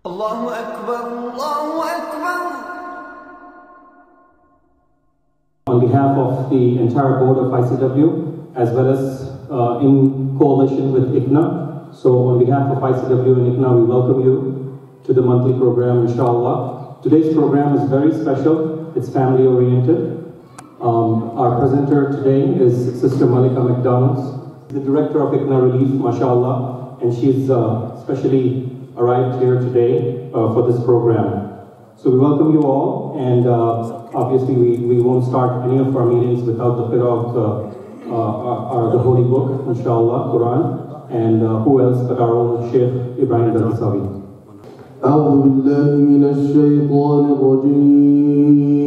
Allahu Akbar, Allahu Akbar. On behalf of the entire board of ICW, as well as in coalition with IGNA. So on behalf of ICW and IGNA, we welcome you to the monthly program, inshallah. Today's program is very special. It's family oriented. Our presenter today is Sister Malika MacDonald, the director of IGNA Relief, mashallah, and she's specially arrived here today for this program. So we welcome you all, and obviously we won't start any of our meetings without the qira of the Holy Book, inshallah, Quran, and who else but our own Sheikh Ibrahim Darsawi. أعوذ بالله من الشيطان الرجيم.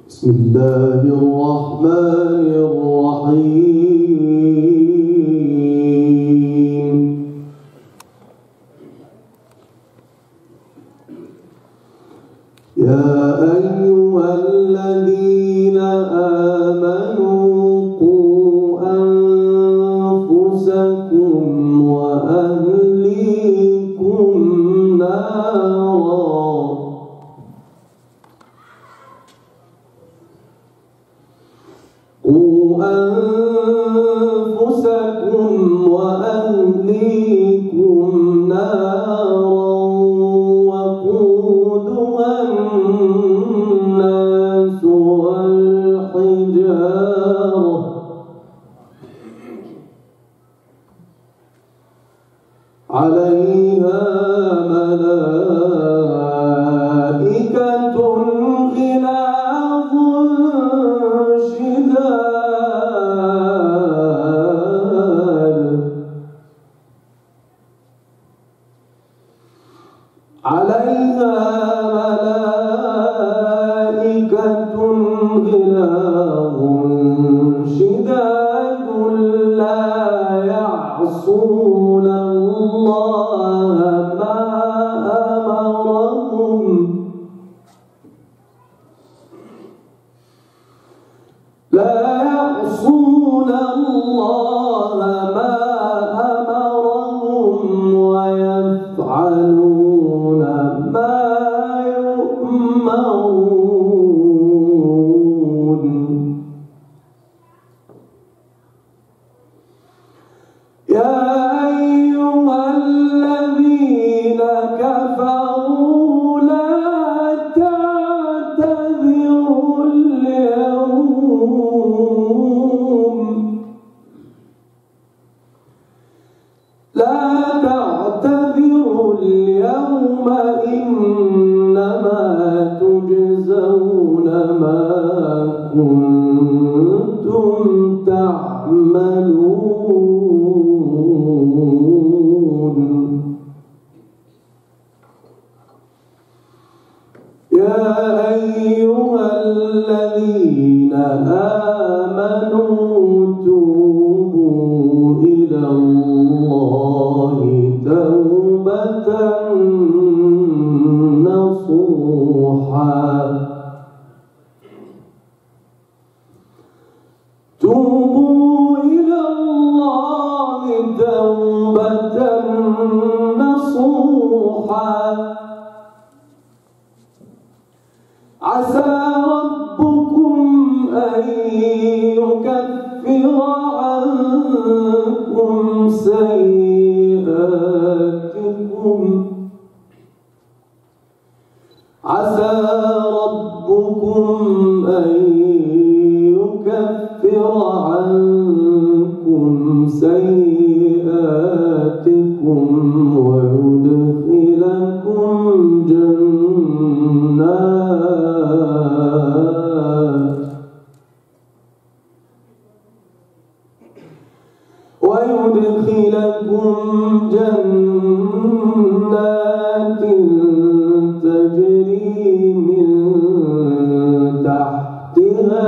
بسم الله الرحمن الرحيم. يا أيها الذين آمنوا قوا أنفسكم وأهليكم نارا وقودها الناس والحجارة عليها ملائكة غلاظ شداد عليها ملائكة غلاظ شداد لا يعصون الله ما أمرهم لا يعصون الله ما أمرهم ويفعلون ما يؤمرون. يا أيها الذين كفروا لا تعتذروا اليوم إنما تجزون ما كنتم تعملون. يا أيها الذين آمنوا توبوا إلى الله توبة نصوحا توبوا إلى الله توبة نصوحا عسى ربكم أن يكفر عنكم سيئاتكم عسى ربكم أن يكفر عنكم سيئاتكم ويدخلكم جنات تجري من تحتها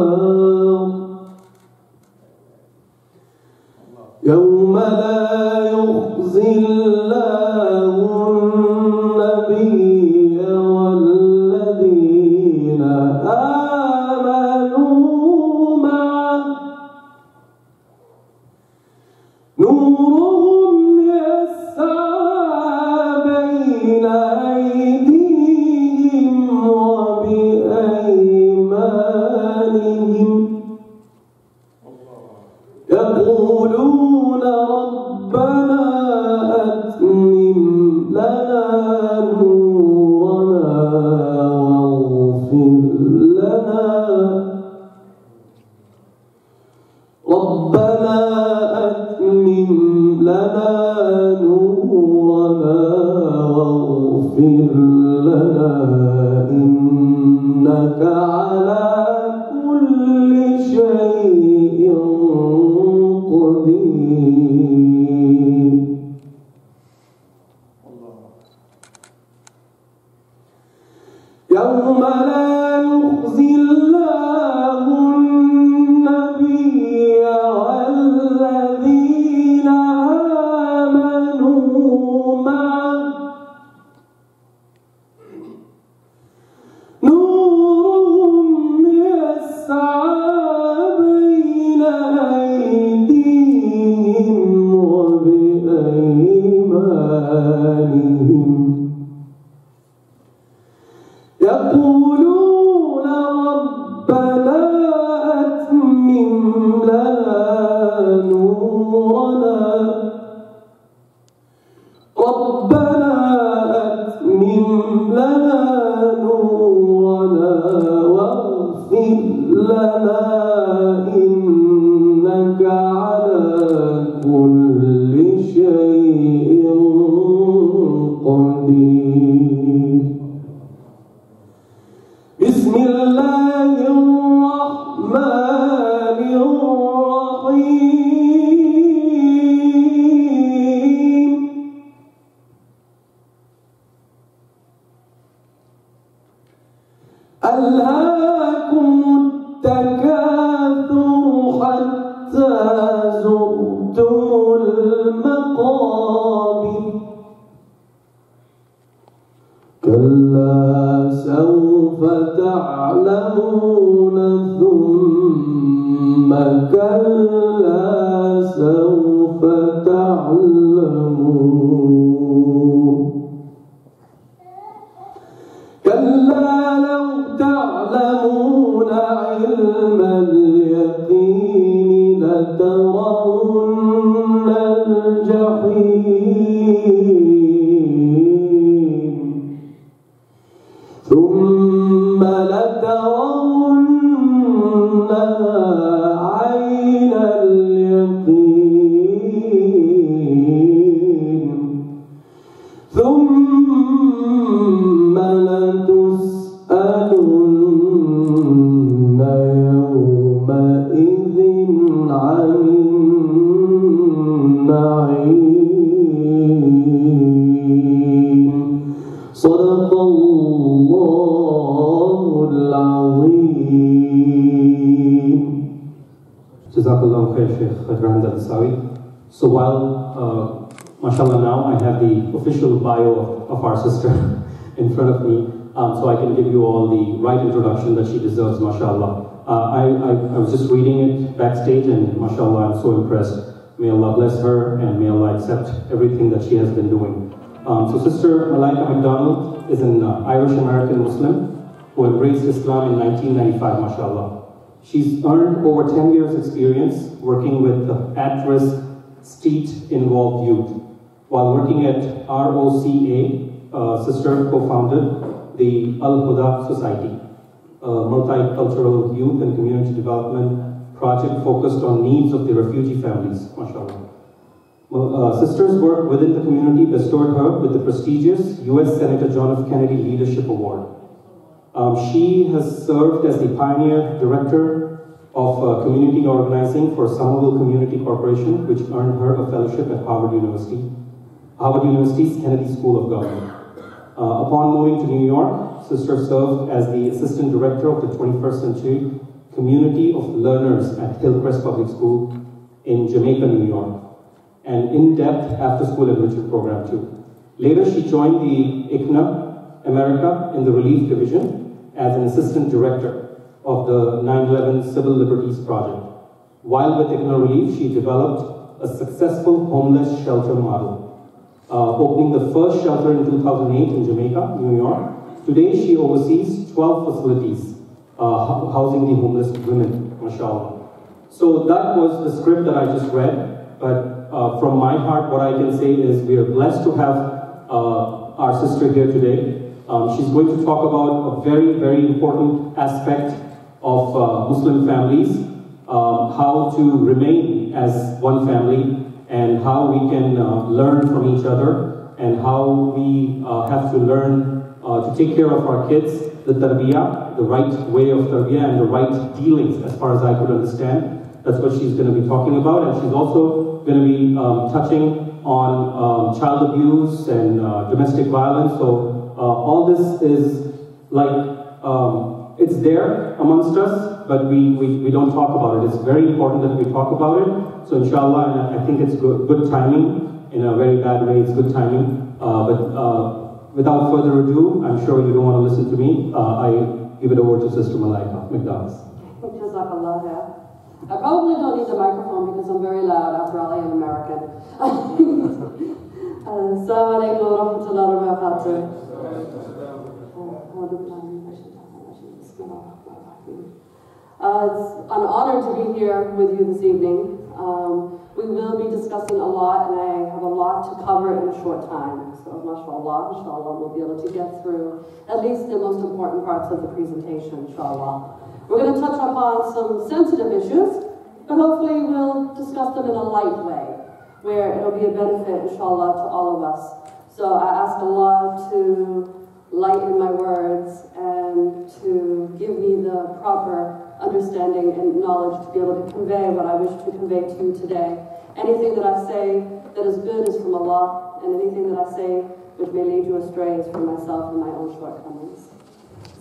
الأنهار يوم لا يخزي الله النبي والذين آمنوا معه نورهم يسعى بين أيديهم وبأيمانهم يقولون ربنا أتمم لنا نورنا واغفر لنا ربنا أتمم لنا نورنا واغفر لنا إنك على كل شيء قدير. يوم لا يخزي الله النبي والذين آمنوا معه نورهم يسعى بين أيديهم وبأيمانهم يقولون ربنا أتمم لنا نورنا ربنا أتمم لنا نورنا واغفر لنا إنك على كل شيء قدير. بسم الله الرحمن الرحيم. ألهاكم التكاثر حتى زرتم المقابر كلا سوف تعلمون ثم كلا سوف تعلمون كلا لو تعلمون علم اليقين لترون الجحيم ثم لترونها عين اليقين ثم لتسألن يومئذ عن النعيم. صدق الله العظيم. Jazakallah khair, Sheikh Adran Al-Sawi. So while, mashallah, now I have the official bio of our sister in front of me, so I can give you all the right introduction that she deserves, mashallah. I was just reading it backstage and mashallah, I'm so impressed. May Allah bless her and may Allah accept everything that she has been doing. So Sister Malika MacDonald is an Irish-American Muslim who embraced Islam in 1995, mashallah. She's earned over 10 years experience working with at-risk, state-involved youth. While working at ROCA, Sister co-founded the Al-Huda Society, a multicultural youth and community development project focused on needs of the refugee families, mashallah. Sister's work within the community bestowed her with the prestigious U.S. Senator John F. Kennedy Leadership Award. She has served as the pioneer director of community organizing for Somerville Community Corporation, which earned her a fellowship at Harvard University's Kennedy School of Government. Upon moving to New York, Sister served as the assistant director of the 21st Century Community of Learners at Hillcrest Public School in Jamaica, New York, an in-depth after-school enrichment program too. Later, she joined the ICNA America in the Relief Division as an assistant director of the 9/11 Civil Liberties Project. While with ICNA Relief, she developed a successful homeless shelter model, opening the first shelter in 2008 in Jamaica, New York. Today, she oversees 12 facilities housing the homeless women, mashallah. So that was the script that I just read, but from my heart, what I can say is we are blessed to have our sister here today. She's going to talk about a very, very important aspect of Muslim families, how to remain as one family, and how we can learn from each other, and how we have to learn to take care of our kids, the tarbiyah, the right way of tarbiyah, and the right dealings, as far as I could understand. That's what she's going to be talking about, and she's also going to be touching on child abuse and domestic violence. So all this is like, it's there amongst us, but we don't talk about it. It's very important that we talk about it. So inshallah, and I think it's good timing. In a very bad way, it's good timing. But without further ado, I'm sure you don't want to listen to me. I give it over to Sister Malika, MacDonald. I probably don't need the microphone because I'm very loud. After all, I am American. Assalamu alaikum wa rahmatullahi wa barakatuh. It's an honor to be here with you this evening. We will be discussing a lot, and I have a lot to cover in a short time. So, mashallah, inshallah, we'll be able to get through at least the most important parts of the presentation, inshallah. We're going to touch upon some sensitive issues, but hopefully we'll discuss them in a light way, where it'll be a benefit, inshallah, to all of us. So I ask Allah to lighten my words and to give me the proper understanding and knowledge to be able to convey what I wish to convey to you today. Anything that I say that is good is from Allah, and anything that I say which may lead you astray is from myself and my own shortcomings.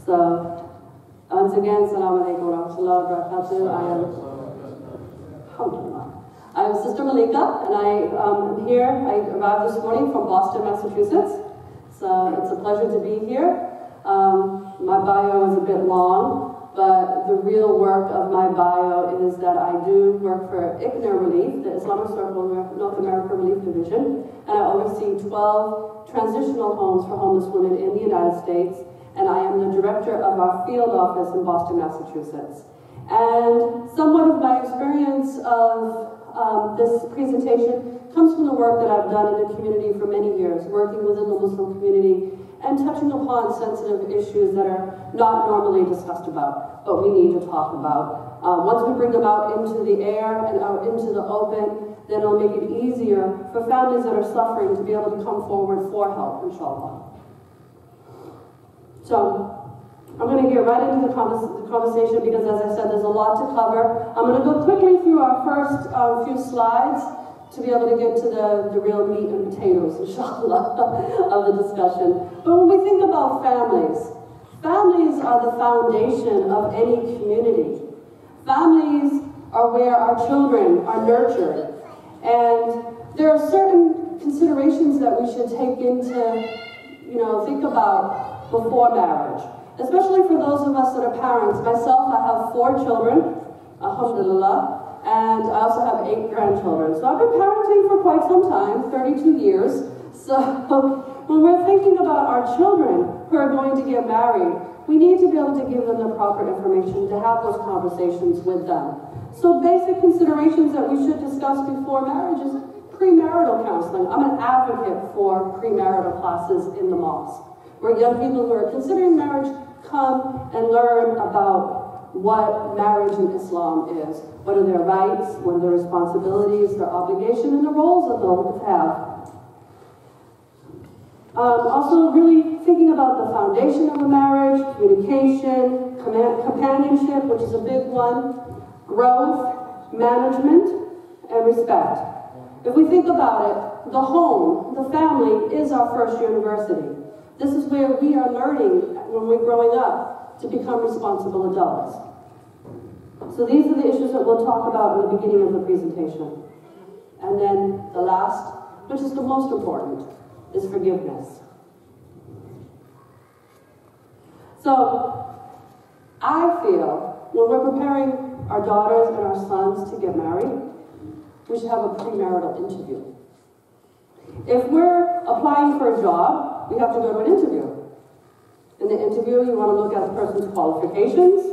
So, once again, Assalamu alaikum wa rahmatullahi wa barakatuh. I am Sister Malika, and I am here. I arrived this morning from Boston, Massachusetts. So it's a pleasure to be here. My bio is a bit long, but the real work of my bio is that I do work for ICNA Relief, the Islamic Circle North America Relief Division, and I oversee 12 transitional homes for homeless women in the United States. And I am the director of our field office in Boston, Massachusetts. And somewhat of my experience of this presentation comes from the work that I've done in the community for many years, working within the Muslim community and touching upon sensitive issues that are not normally discussed about, but we need to talk about. Once we bring them out into the air and out into the open, then it'll make it easier for families that are suffering to be able to come forward for help, inshallah. So, I'm going to get right into the conversation because, as I said, there's a lot to cover. I'm going to go quickly through our first few slides to be able to get to the real meat and potatoes, inshallah, of the discussion. But when we think about families, families are the foundation of any community. Families are where our children are nurtured. And there are certain considerations that we should take into, think about before marriage, especially for those of us that are parents. Myself, I have 4 children, alhamdulillah, and I also have 8 grandchildren. So I've been parenting for quite some time, 32 years. So when we're thinking about our children who are going to get married, we need to be able to give them the proper information to have those conversations with them. So basic considerations that we should discuss before marriage is premarital counseling. I'm an advocate for premarital classes in the mosque, where young people who are considering marriage come and learn about what marriage in Islam is. What are their rights, what are their responsibilities, their obligation, and the roles that they'll have. Also really thinking about the foundation of a marriage, communication, companionship, which is a big one, growth, management, and respect. If we think about it, the home, the family, is our first university. This is where we are learning, when we're growing up, to become responsible adults. So these are the issues that we'll talk about in the beginning of the presentation. And then the last, which is the most important, is forgiveness. So I feel when we're preparing our daughters and our sons to get married, we should have a premarital interview. If we're applying for a job, we have to go to an interview. In the interview, you want to look at the person's qualifications,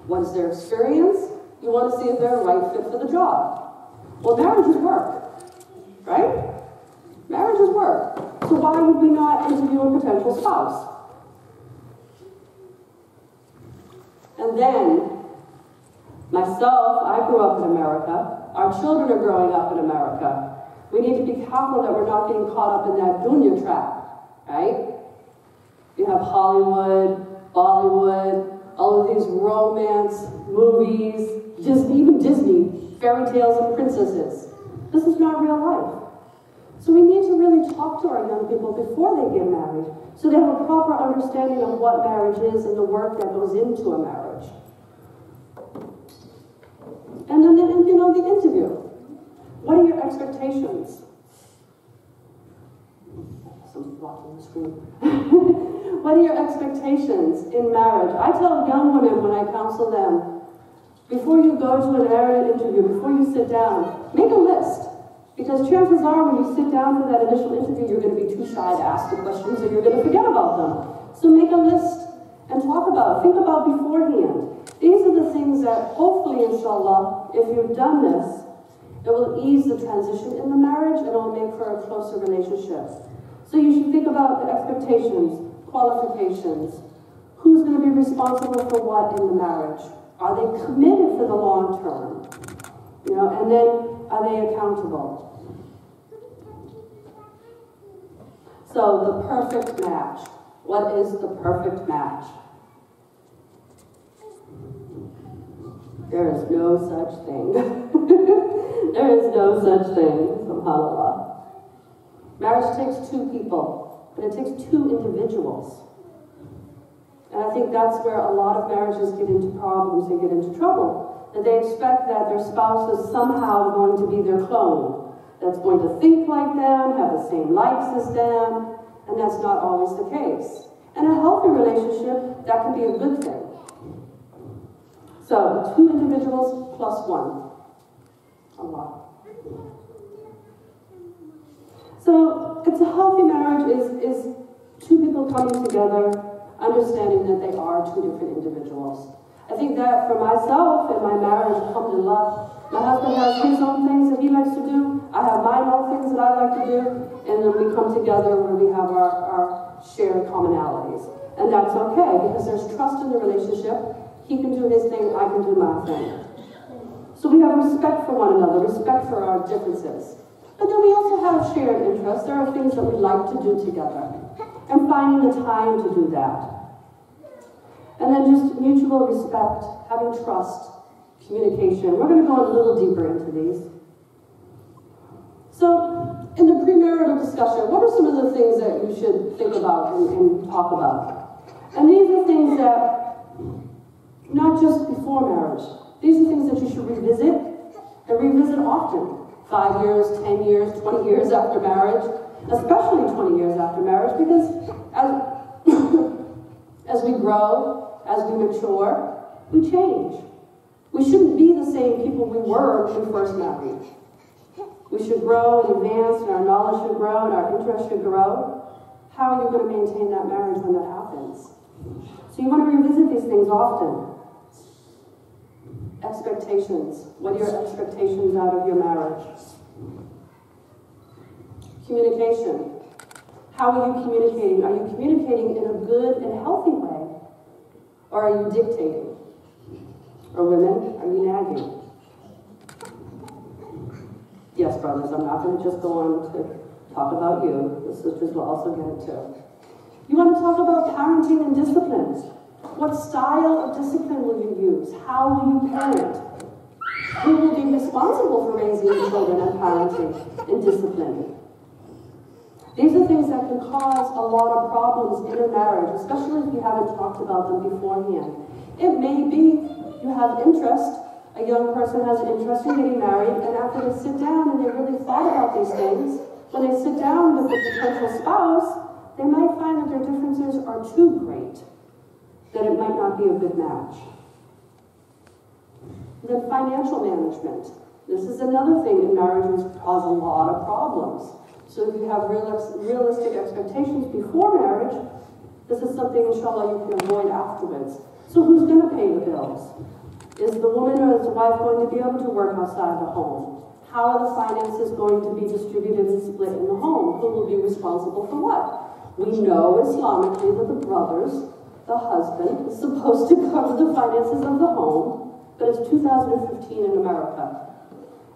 what is their experience, you want to see if they're a right fit for the job. Well, marriage is work, right? Marriage is work. So why would we not interview a potential spouse? And then, myself, I grew up in America. Our children are growing up in America. We need to be careful that we're not getting caught up in that dunya trap, right? You have Hollywood, Bollywood, all of these romance movies, even Disney, fairy tales and princesses. This is not real life. So we need to really talk to our young people before they get married, so they have a proper understanding of what marriage is and the work that goes into a marriage. And then, the interview. What are your expectations? Some blocking the screen. What are your expectations in marriage? I tell young women when I counsel them, before you go to an interview, before you sit down, make a list. Because chances are when you sit down for that initial interview, you're going to be too shy to ask the questions or you're going to forget about them. So make a list and talk about, think about beforehand. These are the things that hopefully, inshallah, if you've done this, it will ease the transition in the marriage and it will make for a closer relationship. So you should think about the expectations, qualifications, who's going to be responsible for what in the marriage. Are they committed for the long term? And then are they accountable? So the perfect match. What is the perfect match? There is no such thing. There is no such thing, subhanAllah. Marriage takes two people, but it takes two individuals. And I think that's where a lot of marriages get into problems and get into trouble. That they expect that their spouse is somehow going to be their clone, that's going to think like them, have the same likes as them, and that's not always the case. In a healthy relationship, that can be a good thing. So, two individuals plus one. Allah. So, it's a healthy marriage is two people coming together, understanding that they are two different individuals. I think that for myself in my marriage, alhamdulillah, my husband has his own things that he likes to do, I have my own things that I like to do, and then we come together where we have our shared commonalities. And that's okay, because there's trust in the relationship. He can do his thing, I can do my thing. So we have respect for one another, respect for our differences. But then we also have shared interests. There are things that we like to do together. And finding the time to do that. And then just mutual respect, having trust, communication. We're going to go a little deeper into these. So, in the premarital discussion, what are some of the things that you should think about and talk about? And these are things that, not just before marriage, these are things that you should revisit, and revisit often. 5 years, 10 years, 20 years after marriage, especially 20 years after marriage, because as we grow, as we mature, we change. We shouldn't be the same people we were when we first married. We should grow and advance, and our knowledge should grow, and our interests should grow. How are you going to maintain that marriage when that happens? So you want to revisit these things often. Expectations. What are your expectations out of your marriage? Communication. How are you communicating? Are you communicating in a good and healthy way? Or are you dictating? Or women, are you nagging? Yes, brothers, I'm not going to just go on to talk about you. The sisters will also get it too. You want to talk about parenting and discipline. What style of discipline will you use? How will you parent? Who will be responsible for raising your children and parenting and disciplining? These are things that can cause a lot of problems in a marriage, especially if you haven't talked about them beforehand. It may be you have interest, a young person has an interest in getting married, and after they sit down and they really thought about these things, when they sit down with the potential spouse, they might find that their differences are too great. that it might not be a good match. And then financial management. This is another thing in marriage which causes a lot of problems. So if you have realistic expectations before marriage, this is something, inshallah, you can avoid afterwards. So who's going to pay the bills? Is the woman or is the wife going to be able to work outside the home? How are the finances going to be distributed and split in the home? Who will be responsible for what? We know Islamically that the brothers, the husband, is supposed to cover the finances of the home, but it's 2015 in America.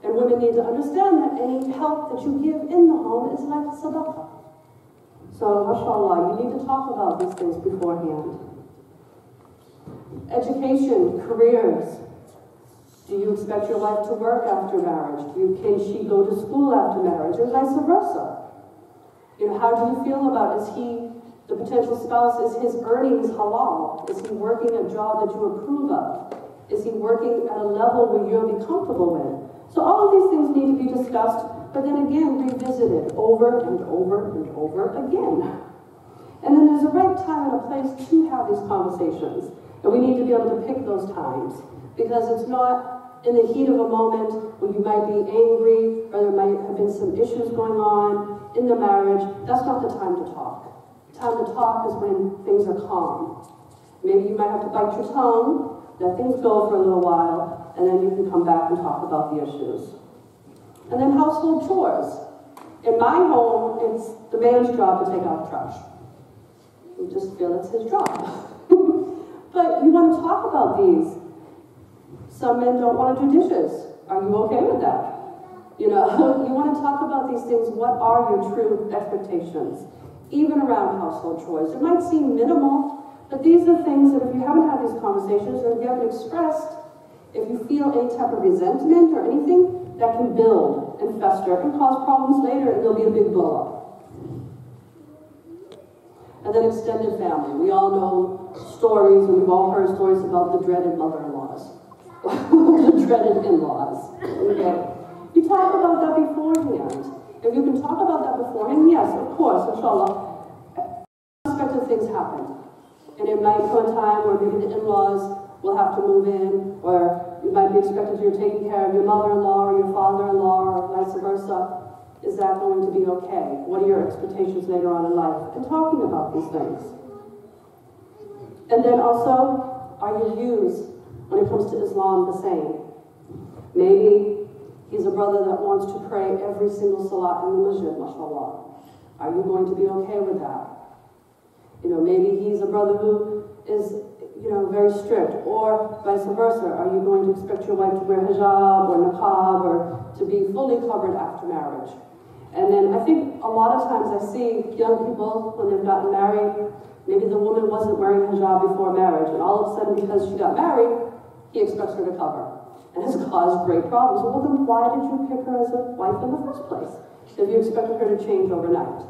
And women need to understand that any help that you give in the home is like sadaqah. So, mashallah, you need to talk about these things beforehand. Education, careers. Do you expect your wife to work after marriage? Can she go to school after marriage, or vice versa? You know, how do you feel about, is he, the potential spouse, is his earnings halal? Is he working a job that you approve of? Is he working at a level where you'll be comfortable with? So all of these things need to be discussed, but then again, revisited over and over and over again. And then there's a right time and a place to have these conversations. And we need to be able to pick those times, because it's not in the heat of a moment where you might be angry or there might have been some issues going on in the marriage. That's not the time to talk. The time to talk is when things are calm. Maybe you might have to bite your tongue, let things go for a little while, and then you can come back and talk about the issues. And then household chores. In my home, it's the man's job to take out the trash. We just feel it's his job. But you want to talk about these. Some men don't want to do dishes. Are you okay with that? You know, you want to talk about these things. What are your true expectations? Even around household chores. It might seem minimal, but these are things that if you haven't had these conversations or if you haven't expressed, if you feel any type of resentment or anything, that can build and fester and cause problems later, and there'll be a big blow up. And then extended family. We all know stories, and we've all heard stories about the dreaded mother-in-laws. The dreaded in-laws. Okay? You talk about that beforehand. If you can talk about that beforehand, yes, of course, inshallah, unexpected things happen. And it might come a time where maybe the in-laws will have to move in, or you might be expected you're taking care of your mother-in-law or your father-in-law, or vice versa. Is that going to be okay? What are your expectations later on in life? And talking about these things. And then also, are your views when it comes to Islam the same? Maybe he's a brother that wants to pray every single salat in the masjid, mashallah. Are you going to be okay with that? You know, maybe he's a brother who is, you know, very strict, or vice versa. Are you going to expect your wife to wear hijab or niqab or to be fully covered after marriage? And then I think a lot of times I see young people, when they've gotten married, maybe the woman wasn't wearing hijab before marriage, and all of a sudden, because she got married, he expects her to cover, and has caused great problems. Well, then why did you pick her as a wife in the first place, if you expected her to change overnight?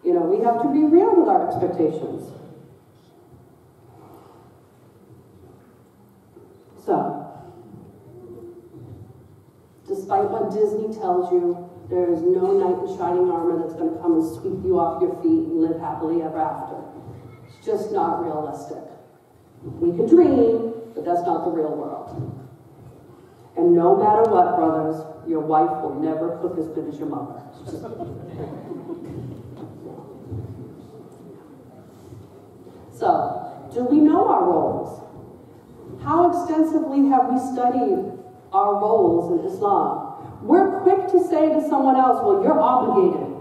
You know, we have to be real with our expectations. So, despite what Disney tells you, there is no knight in shining armor that's going to come and sweep you off your feet and live happily ever after. It's just not realistic. We can dream, but that's not the real world. And no matter what, brothers, your wife will never cook as good as your mother. So, do we know our roles? How extensively have we studied our roles in Islam? We're quick to say to someone else, well, you're obligated.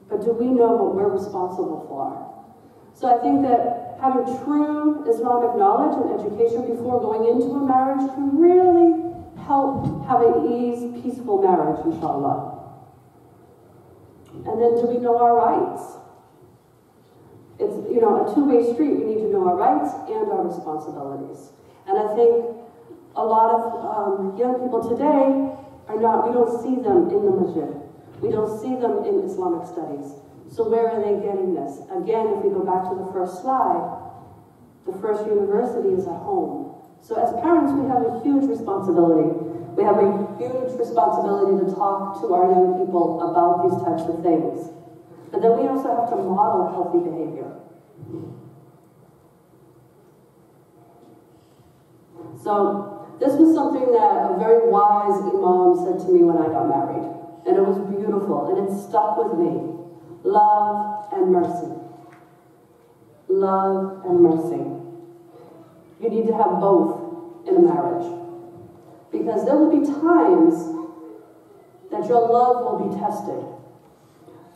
But do we know what we're responsible for? So I think that having true Islamic knowledge and education before going into a marriage can really help have an ease, peaceful marriage, inshallah. And then do we know our rights? It's, you know, a two-way street. We need to know our rights and our responsibilities. And I think a lot of young people today are not, we don't see them in the masjid. We don't see them in Islamic studies. So where are they getting this? Again, if we go back to the first slide, the first university is at home. So as parents, we have a huge responsibility. We have a huge responsibility to talk to our young people about these types of things. But then we also have to model healthy behavior. So this was something that a very wise imam said to me when I got married. And it was beautiful, and it stuck with me. Love and mercy. Love and mercy. You need to have both in a marriage. Because there will be times that your love will be tested.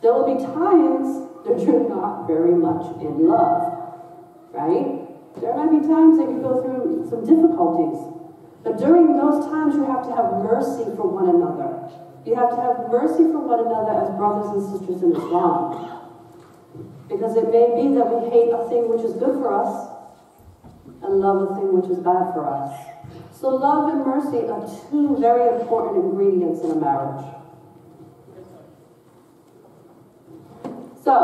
There will be times that you're not very much in love, right? There might be times that you go through some difficulties. But during those times, you have to have mercy for one another. You have to have mercy for one another as brothers and sisters in Islam. Because it may be that we hate a thing which is good for us and love a thing which is bad for us. So love and mercy are two very important ingredients in a marriage. So,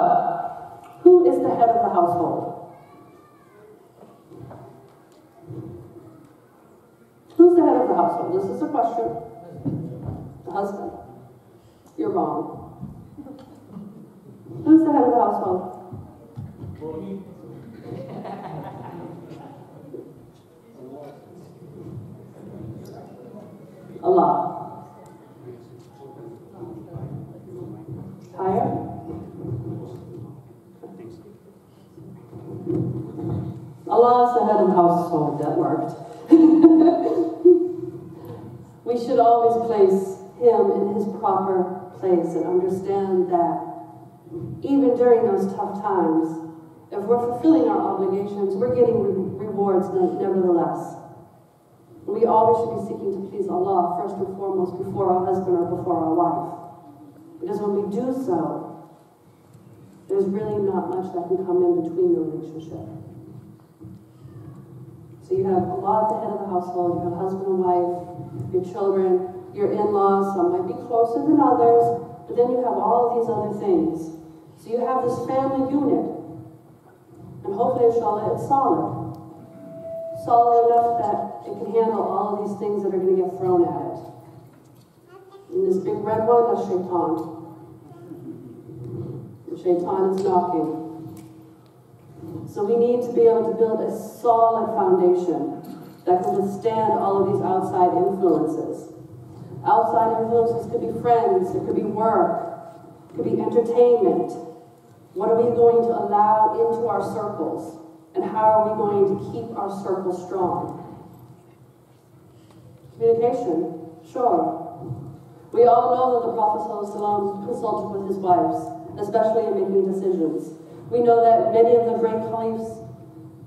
who is the head of the household? Who's the head of the household? This is a question. The husband. You're wrong. Who's the head of the household? Allah. Higher? Allah is the head of the household. That worked. We should always place him in his proper place and understand that even during those tough times, if we're fulfilling our obligations, we're getting rewards nevertheless. We always should be seeking to please Allah first and foremost before our husband or before our wife. Because when we do so, there's really not much that can come in between the relationship. So you have Allah at the head of the household, you have husband and wife, your children, your in-laws, some might be closer than others, but then you have all of these other things. So you have this family unit, and hopefully, inshallah, it's solid. Solid enough that it can handle all of these things that are going to get thrown at it. And this big red one, that's shaitan. And shaitan is knocking. So we need to be able to build a solid foundation that can withstand all of these outside influences. Outside influences could be friends, it could be work, it could be entertainment. What are we going to allow into our circles? And how are we going to keep our circle strong? Communication, sure. We all know that the Prophet ﷺ consulted with his wives, especially in making decisions. We know that many of the great caliphs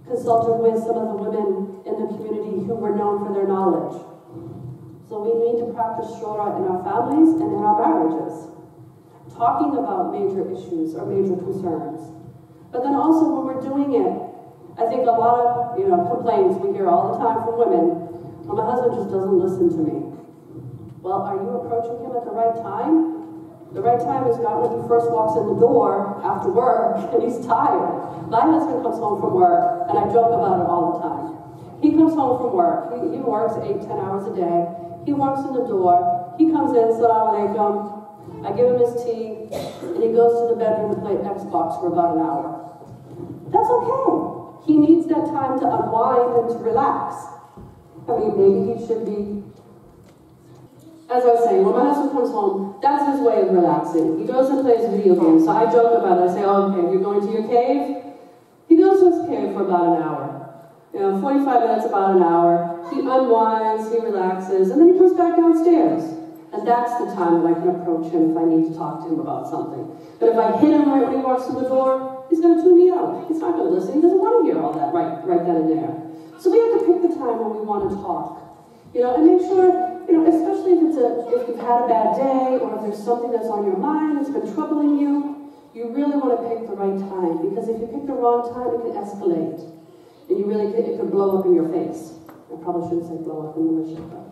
consulted with some of the women in the community who were known for their knowledge. So we need to practice shura in our families and in our marriages, talking about major issues or major concerns. But then also when we're doing it, I think a lot of complaints we hear all the time from women, well, my husband just doesn't listen to me. Well, are you approaching him at the right time? The right time is not when he first walks in the door after work and he's tired. My husband comes home from work, and I joke about it all the time. He comes home from work. He works 8-10 hours a day. He walks in the door. He comes in, Assalamu alaikum. I give him his tea, and he goes to the bedroom to play Xbox for about an hour. That's okay. He needs that time to unwind and to relax. I mean, maybe he should be. As I was saying, when my husband comes home, that's his way of relaxing. He goes and plays video games. So I joke about it. I say, oh, okay, you're going to your cave? He goes to his cave for about an hour. 45 minutes, about an hour. He unwinds, he relaxes, and then he comes back downstairs. And that's the time that I can approach him if I need to talk to him about something. But if I hit him right when he walks through the door, he's going to tune me out. He's not going to listen. He doesn't want to hear all that right then and there. So we have to pick the time when we want to talk. And make sure, especially if you've had a bad day or if there's something that's on your mind that's been troubling you, you really want to pick the right time, because if you pick the wrong time, it can escalate. And it can blow up in your face. I probably shouldn't say blow up in the mission, but.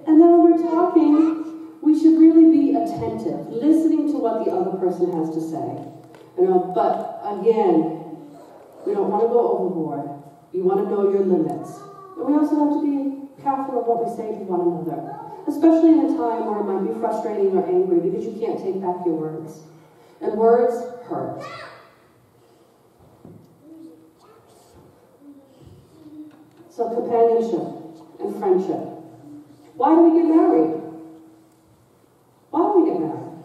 And then when we're talking, we should really be attentive, listening to what the other person has to say. But again, we don't want to go overboard. You want to know your limits. And we also have to be careful of what we say to one another, especially in a time where it might be frustrating or angry because you can't take back your words. And words hurt. So companionship and friendship. Why do we get married? Why do we get married?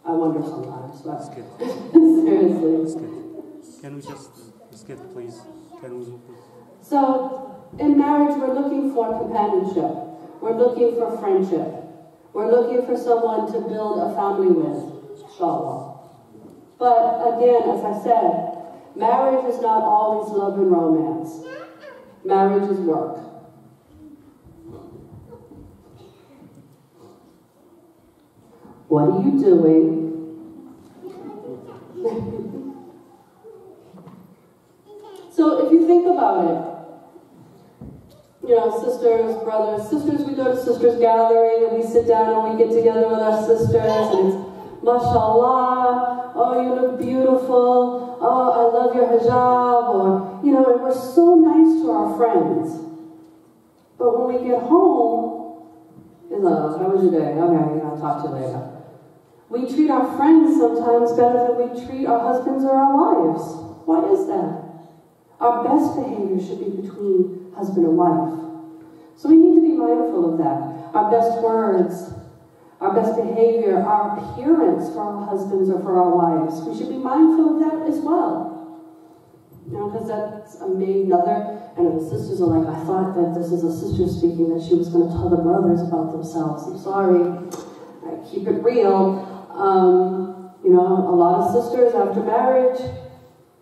I wonder sometimes, but seriously. Can we just skip, please? Can we please? So, in marriage, we're looking for companionship. We're looking for friendship. We're looking for someone to build a family with, inshallah. But again, as I said, marriage is not always love and romance. Marriage is work. What are you doing? So if you think about it, you know, sisters, brothers, sisters, we go to sisters gathering and we sit down and we get together with our sisters and it's mashallah, oh you look beautiful, oh I love your hijab, or, you know, and we're so nice to our friends. But when we get home, it's like, how was your day? Okay, I'll talk to you later. We treat our friends sometimes better than we treat our husbands or our wives. Why is that? Our best behavior should be between husband and wife. So we need to be mindful of that. Our best words, our best behavior, our appearance for our husbands or for our wives. We should be mindful of that as well. You know, because that's another, and the sisters are like, I thought that this is a sister speaking, that she was going to tell the brothers about themselves. I'm sorry. I keep it real. You know, a lot of sisters after marriage,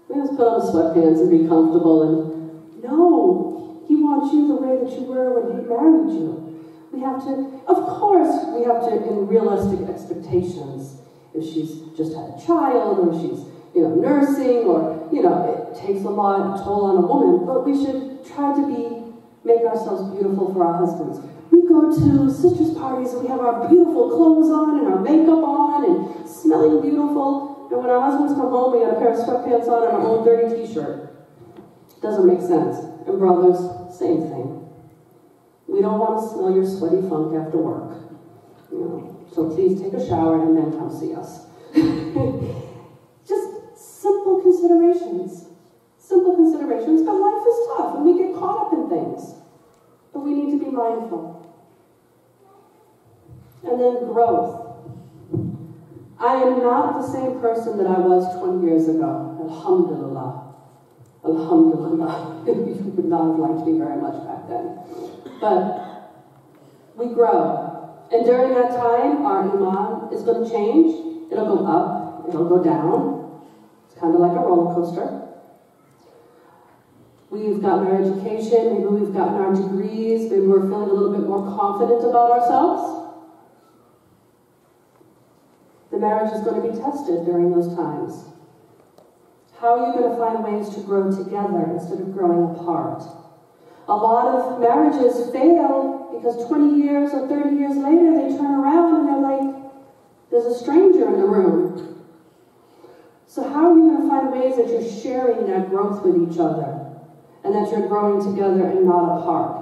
we just put on sweatpants and be comfortable, and no, he wants you the way that you were when he married you. We have to, of course, we have to, in realistic expectations, if she's just had a child, or she's, you know, nursing, or, you know, it takes a lot toll on a woman, but we should try to make ourselves beautiful for our husbands. We go to sisters' parties and we have our beautiful clothes on and our makeup on and smelling beautiful. And when our husbands come home, we got a pair of sweatpants on and our old dirty t-shirt. Doesn't make sense. And brothers, same thing. We don't want to smell your sweaty funk after work. You know, so please take a shower and then come see us. Just simple considerations. Simple considerations, but life is tough and we get caught up in things. But we need to be mindful. And then growth. I am not the same person that I was 20 years ago. Alhamdulillah. Alhamdulillah. You would not have liked me very much back then. But we grow. And during that time, our iman is going to change. It'll go up. It'll go down. It's kind of like a roller coaster. We've gotten our education, maybe we've gotten our degrees, maybe we're feeling a little bit more confident about ourselves. The marriage is going to be tested during those times. How are you going to find ways to grow together instead of growing apart? A lot of marriages fail because 20 years or 30 years later they turn around and they're like, there's a stranger in the room. So how are you going to find ways that you're sharing that growth with each other? And that you're growing together and not apart.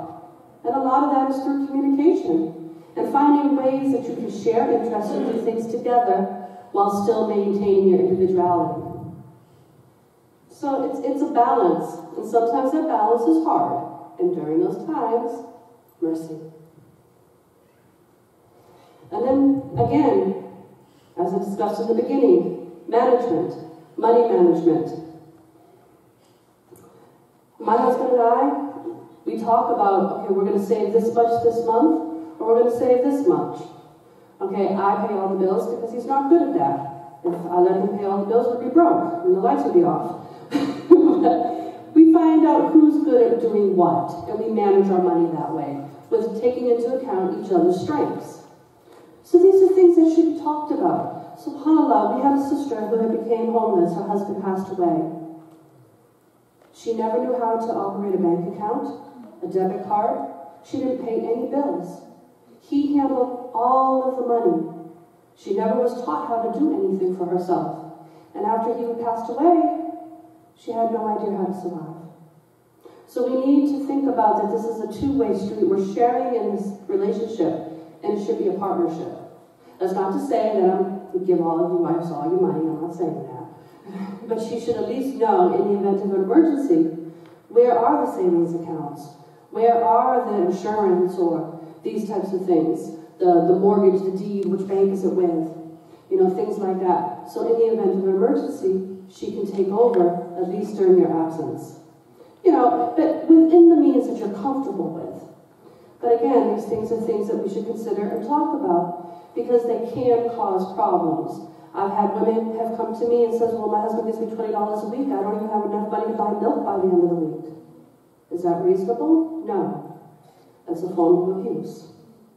And a lot of that is through communication. And finding ways that you can share interests and do things together while still maintaining your individuality. So it's a balance. And sometimes that balance is hard. And during those times, mercy. And then, again, as I discussed in the beginning, management, money management. My husband and I, we talk about, okay, we're going to save this much this month, or we're going to save this much. Okay, I pay all the bills because he's not good at that. If I let him pay all the bills, we'd be broke, and the lights would be off. We find out who's good at doing what, and we manage our money that way, with taking into account each other's strengths. So these are things that should be talked about. SubhanAllah, we had a sister who had became homeless, her husband passed away. She never knew how to operate a bank account, a debit card. She didn't pay any bills. He handled all of the money. She never was taught how to do anything for herself. And after he passed away, she had no idea how to survive. So we need to think about that this is a two-way street. We're sharing in this relationship, and it should be a partnership. That's not to say that we give all of you wives all your money. I'm not saying that. But she should at least know, in the event of an emergency, where are the savings accounts? Where are the insurance or these types of things? The mortgage, the deed, which bank is it with? You know, things like that. So in the event of an emergency, she can take over, at least during your absence. You know, but within the means that you're comfortable with. But again, these things are things that we should consider and talk about because they can cause problems. I've had women have come to me and says, well, my husband gives me $20 a week. I don't even have enough money to buy milk by the end of the week. Is that reasonable? No. That's a form of abuse.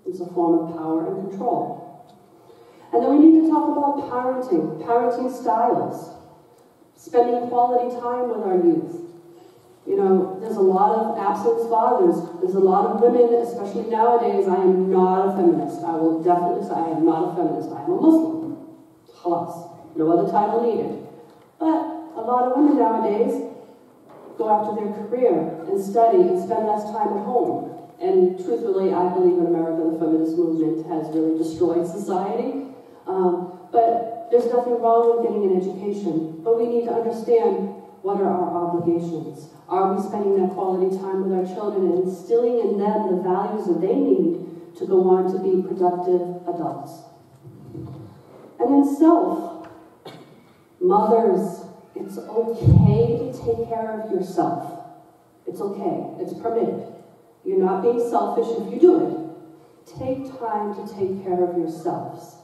It's a form of power and control. And then we need to talk about parenting styles, spending quality time with our youth. You know, there's a lot of absent fathers. There's a lot of women, especially nowadays. I am not a feminist. I will definitely say I am not a feminist. I am a Muslim. Halas. No other title needed. But a lot of women nowadays go after their career and study and spend less time at home. And truthfully, I believe in America, the feminist movement has really destroyed society. But there's nothing wrong with getting an education. But we need to understand, what are our obligations? Are we spending that quality time with our children and instilling in them the values that they need to go on to be productive adults? And then self. Mothers, it's okay to take care of yourself. It's okay. It's permitted. You're not being selfish if you do it. Take time to take care of yourselves.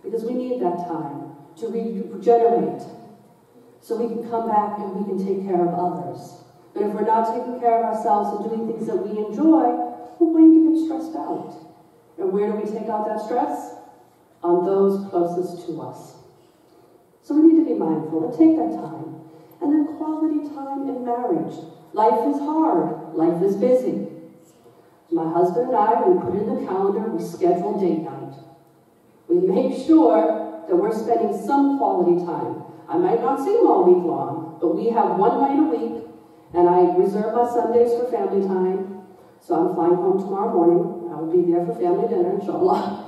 Because we need that time to regenerate. So we can come back and we can take care of others. But if we're not taking care of ourselves and doing things that we enjoy, we're going to get stressed out. And where do we take out that stress? On those closest to us. So we need to be mindful and take that time. And then quality time in marriage. Life is hard. Life is busy. My husband and I, we put in the calendar, we schedule date night. We make sure that we're spending some quality time. I might not see him all week long, but we have one night a week, and I reserve my Sundays for family time. So I'm flying home tomorrow morning. I will be there for family dinner, inshallah.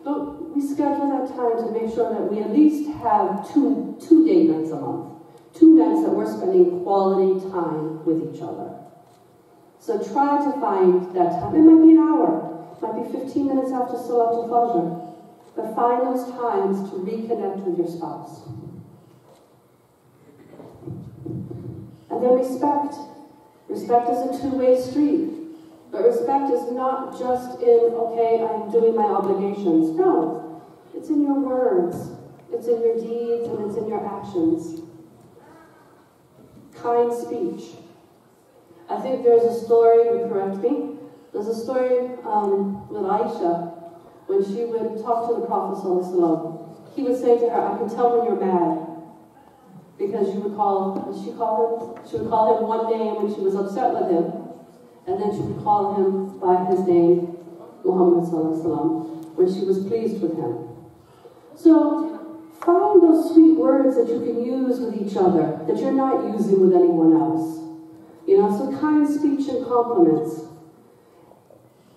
But we schedule that time to make sure that we at least have two date nights a month. 2 nights that we're spending quality time with each other. So try to find that time. It might be an hour. It might be 15 minutes after Salat al-Fajr. But find those times to reconnect with your spouse. And then respect. Respect is a two-way street. But respect is not just in, okay, I'm doing my obligations. No. It's in your words. It's in your deeds and it's in your actions. Kind speech. I think there's a story, you correct me, there's a story with Aisha, when she would talk to the Prophet ﷺ. He would say to her, I can tell when you're mad. Because you would she would call him one name when she was upset with him, and then she would call him by his name, Muhammad ﷺ, when she was pleased with him. So find those sweet words that you can use with each other, that you're not using with anyone else. You know, so kind speech and compliments.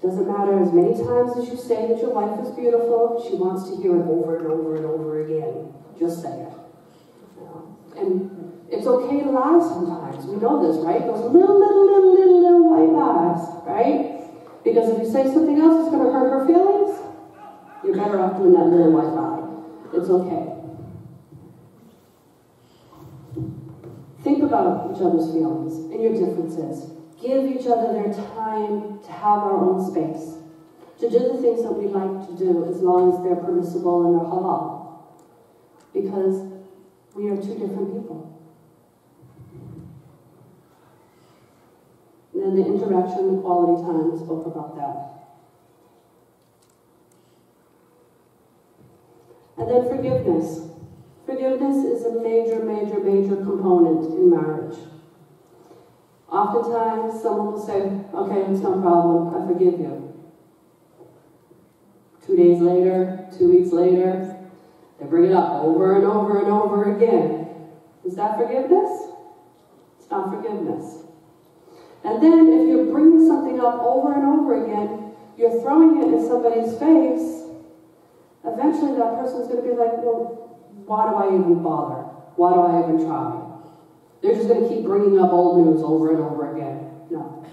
Doesn't matter as many times as you say that your wife is beautiful, she wants to hear it over and over and over again. Just say it. You know? And it's okay to lie sometimes. We know this, right? Those little white lies, right? Because if you say something else that's going to hurt her feelings, you're better off doing that little white lie. It's okay. Think about each other's feelings and your differences. Give each other their time to have our own space. To do the things that we like to do as long as they're permissible and they're halal. Because we are 2 different people. And then the interaction, the quality time, we spoke about that. And then forgiveness. Forgiveness is a major component in marriage. Oftentimes, someone will say, okay, it's no problem, I forgive you. 2 days later, 2 weeks later, they bring it up over and over and over again. Is that forgiveness? It's not forgiveness. And then, if you're bringing something up over and over again, you're throwing it in somebody's face, eventually that person's going to be like, well, why do I even bother? Why do I even try? They're just going to keep bringing up old news over and over again. No.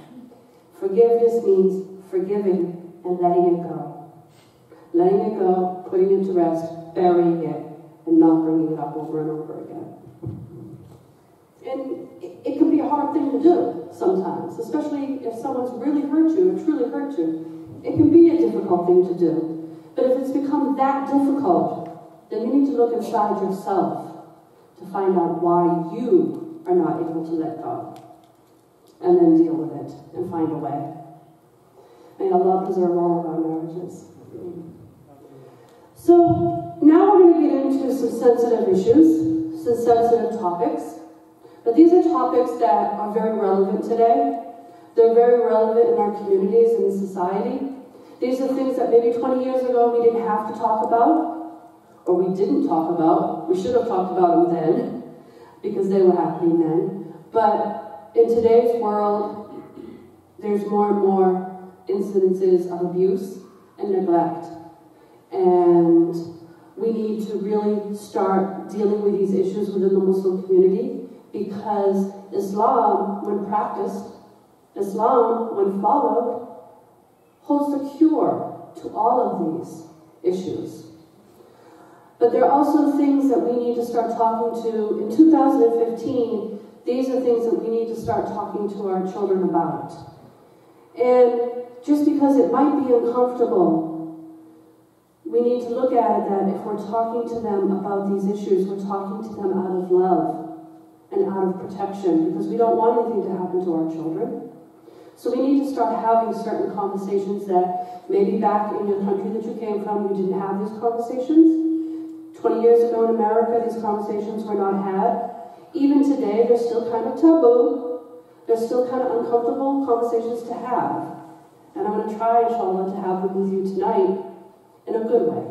Forgiveness means forgiving and letting it go. Letting it go, putting it to rest, burying it, and not bringing it up over and over again. And it can be a hard thing to do sometimes, especially if someone's really hurt you or truly hurt you. It can be a difficult thing to do. But if it's become that difficult, then you need to look inside yourself to find out why you are not able to let go. And then deal with it and find a way. May Allah preserve all of our marriages. So now we're going to get into some sensitive issues, some sensitive topics. But these are topics that are very relevant today. They're very relevant in our communities and in society. These are things that maybe 20 years ago we didn't have to talk about, or we didn't talk about. We should have talked about them then, because they were happening then. But in today's world, there's more and more incidences of abuse and neglect. And we need to really start dealing with these issues within the Muslim community, because Islam, when practiced, Islam, when followed, holds the cure to all of these issues. But there are also things that we need to start talking to. In 2015, these are things that we need to start talking to our children about. And just because it might be uncomfortable, we need to look at it that if we're talking to them about these issues, we're talking to them out of love and out of protection, because we don't want anything to happen to our children. So we need to start having certain conversations that maybe back in your country that you came from, you didn't have these conversations. 20 years ago in America, these conversations were not had. Even today, they're still kind of taboo. They're still kind of uncomfortable conversations to have. And I'm going to try, inshallah, to have them with you tonight in a good way.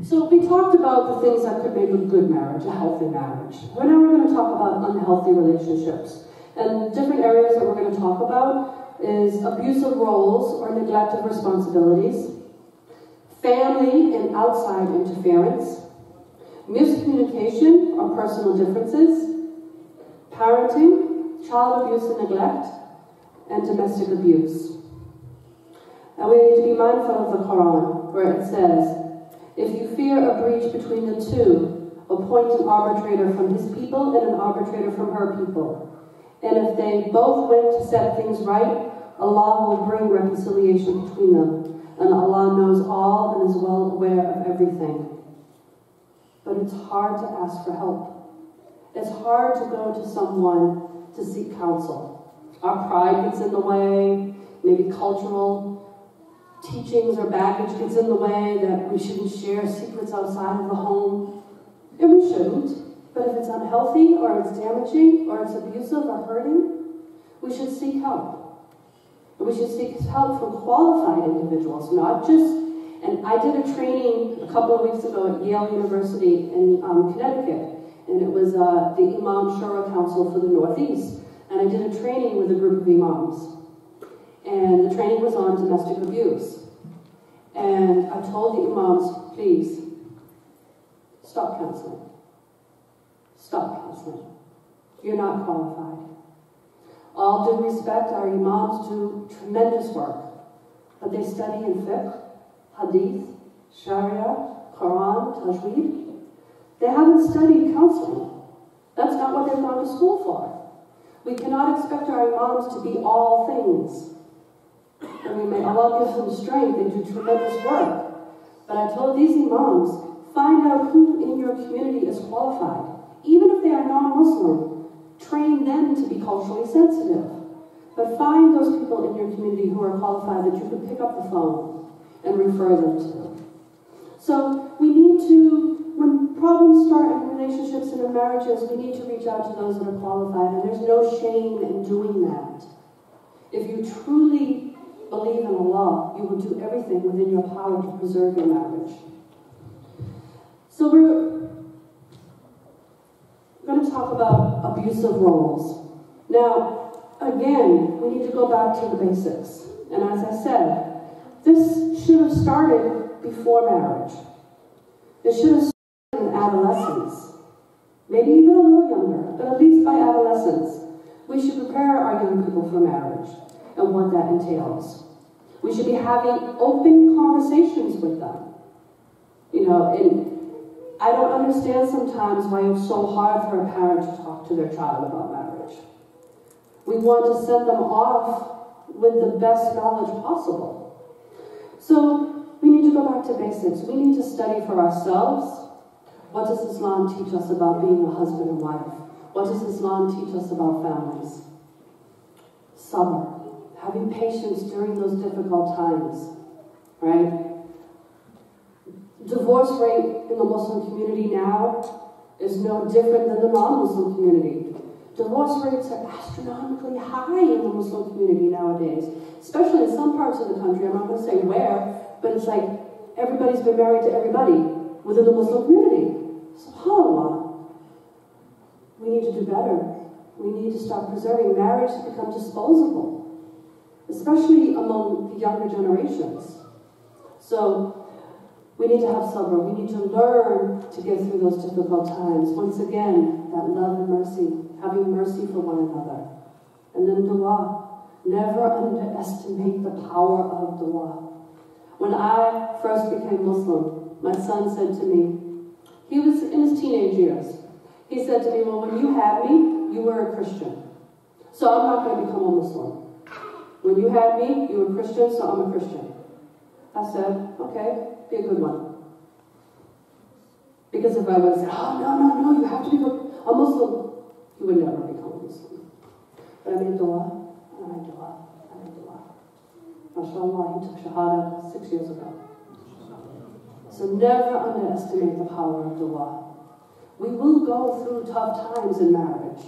So we talked about the things that could make a good marriage, a healthy marriage. Well, now we're going to talk about unhealthy relationships. And different areas that we're going to talk about is abusive roles or neglect of responsibilities, family and outside interference, miscommunication or personal differences, parenting, child abuse and neglect, and domestic abuse. And we need to be mindful of the Quran, where it says, if you fear a breach between the two, appoint an arbitrator from his people and an arbitrator from her people. And if they both went to set things right, Allah will bring reconciliation between them. And Allah knows all and is well aware of everything. But it's hard to ask for help. It's hard to go to someone to seek counsel. Our pride gets in the way, maybe cultural teachings or baggage gets in the way that we shouldn't share secrets outside of the home. And we shouldn't. But if it's unhealthy or it's damaging or it's abusive or hurting, we should seek help. And we should seek help from qualified individuals, not just... And I did a training a couple of weeks ago at Yale University in Connecticut. And it was the Imam Shura Council for the Northeast. And I did a training with a group of imams. And the training was on domestic abuse. And I told the imams, please, stop counseling. Stop counseling. You're not qualified. All due respect, our imams do tremendous work. But they study in fiqh, hadith, sharia, Quran, tajweed. They haven't studied counseling. That's not what they've gone to school for. We cannot expect our imams to be all things. I mean, may Allah give them strength. They do tremendous work. But I told these imams, find out who in your community is qualified. Even if they are non-Muslim, train them to be culturally sensitive. But find those people in your community who are qualified that you can pick up the phone and refer them to. So we need to, when problems start in relationships and in marriages, we need to reach out to those that are qualified. And there's no shame in doing that. If you truly believe in Allah, you will do everything within your power to preserve your marriage. So we're going to talk about abusive roles. Now, again, we need to go back to the basics. And as I said, this should have started before marriage. It should have started in adolescence. Maybe even a little younger, but at least by adolescence. prepare our young people for marriage and what that entails. We should be having open conversations with them. You know, and I don't understand sometimes why it's so hard for a parent to talk to their child about marriage. We want to send them off with the best knowledge possible. So we need to go back to basics. We need to study for ourselves. What does Islam teach us about being a husband and wife? What does Islam teach us about families? Sabr, having patience during those difficult times, right? Divorce rate in the Muslim community now is no different than the non-Muslim community. Divorce rates are astronomically high in the Muslim community nowadays, especially in some parts of the country. I'm not going to say where, but it's like everybody's been married to everybody within the Muslim community. SubhanAllah. We need to do better. We need to stop preserving. Marriage has become disposable, especially among the younger generations. So we need to have sabr. We need to learn to get through those difficult times. Once again, that love and mercy, having mercy for one another. And then dua. Never underestimate the power of dua. When I first became Muslim, my son said to me, he was in his teenage years, he said to me, well, when you had me, you were a Christian. So I'm not going to become a Muslim. When you had me, you were Christian, so I'm a Christian. I said, okay, be a good one. Because if I would have said, oh, no, you have to become a Muslim, he would never become a Muslim. But I made dua, and I made dua, I made dua. MashaAllah, he took Shahada 6 years ago. So never underestimate the power of dua. We will go through tough times in marriage.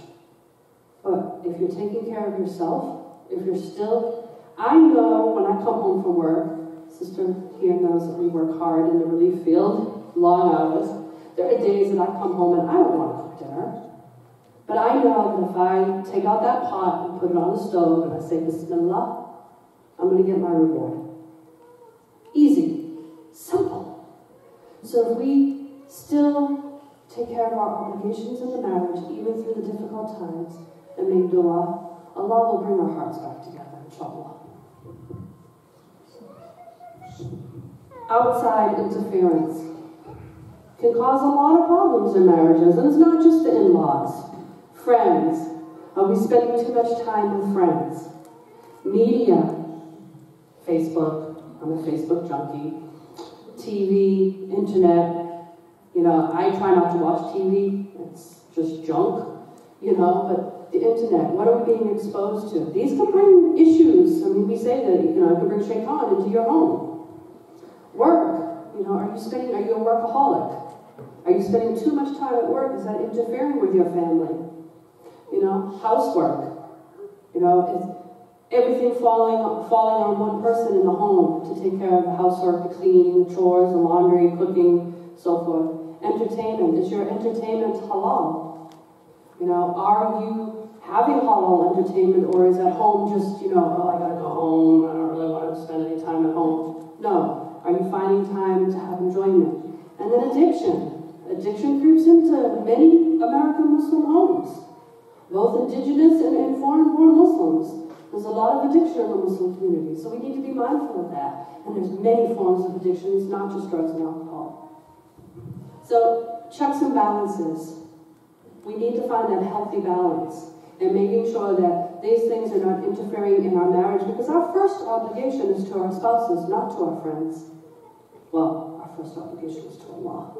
But if you're taking care of yourself, if you're still... I know when I come home from work, Sister here knows that we work hard in the relief field, long hours. There are days that I come home and I don't want to cook dinner. But I know that if I take out that pot and put it on the stove and I say, Bismillah, I'm going to get my reward. Easy. Simple. So if we still take care of our obligations in the marriage, even through the difficult times, and make dua, Allah will bring our hearts back together, inshallah. Outside interference can cause a lot of problems in marriages, and it's not just the in-laws. Friends. Are we spending too much time with friends? Media. Facebook. I'm a Facebook junkie. TV, internet. You know, I try not to watch TV. It's just junk. You know, but the internet, what are we being exposed to? These can bring issues. I mean, we say that, you know, it can bring shaitan into your home. Work. You know, are you a workaholic? Are you spending too much time at work? Is that interfering with your family? You know, housework. You know, is everything falling on one person in the home to take care of the housework, the cleaning, the chores, the laundry, cooking, so forth. Entertainment. Is your entertainment halal? You know, are you having halal entertainment, or is at home just, you know, oh, I gotta go home, I don't really want to spend any time at home? No. Are you finding time to have enjoyment? And then addiction. Addiction creeps into many American Muslim homes, both indigenous and foreign-born Muslims. There's a lot of addiction in the Muslim community, so we need to be mindful of that. And there's many forms of addictions, not just drugs and alcohol. So, checks and balances. We need to find that healthy balance and making sure that these things are not interfering in our marriage, because our first obligation is to our spouses, not to our friends. Well, our first obligation is to Allah.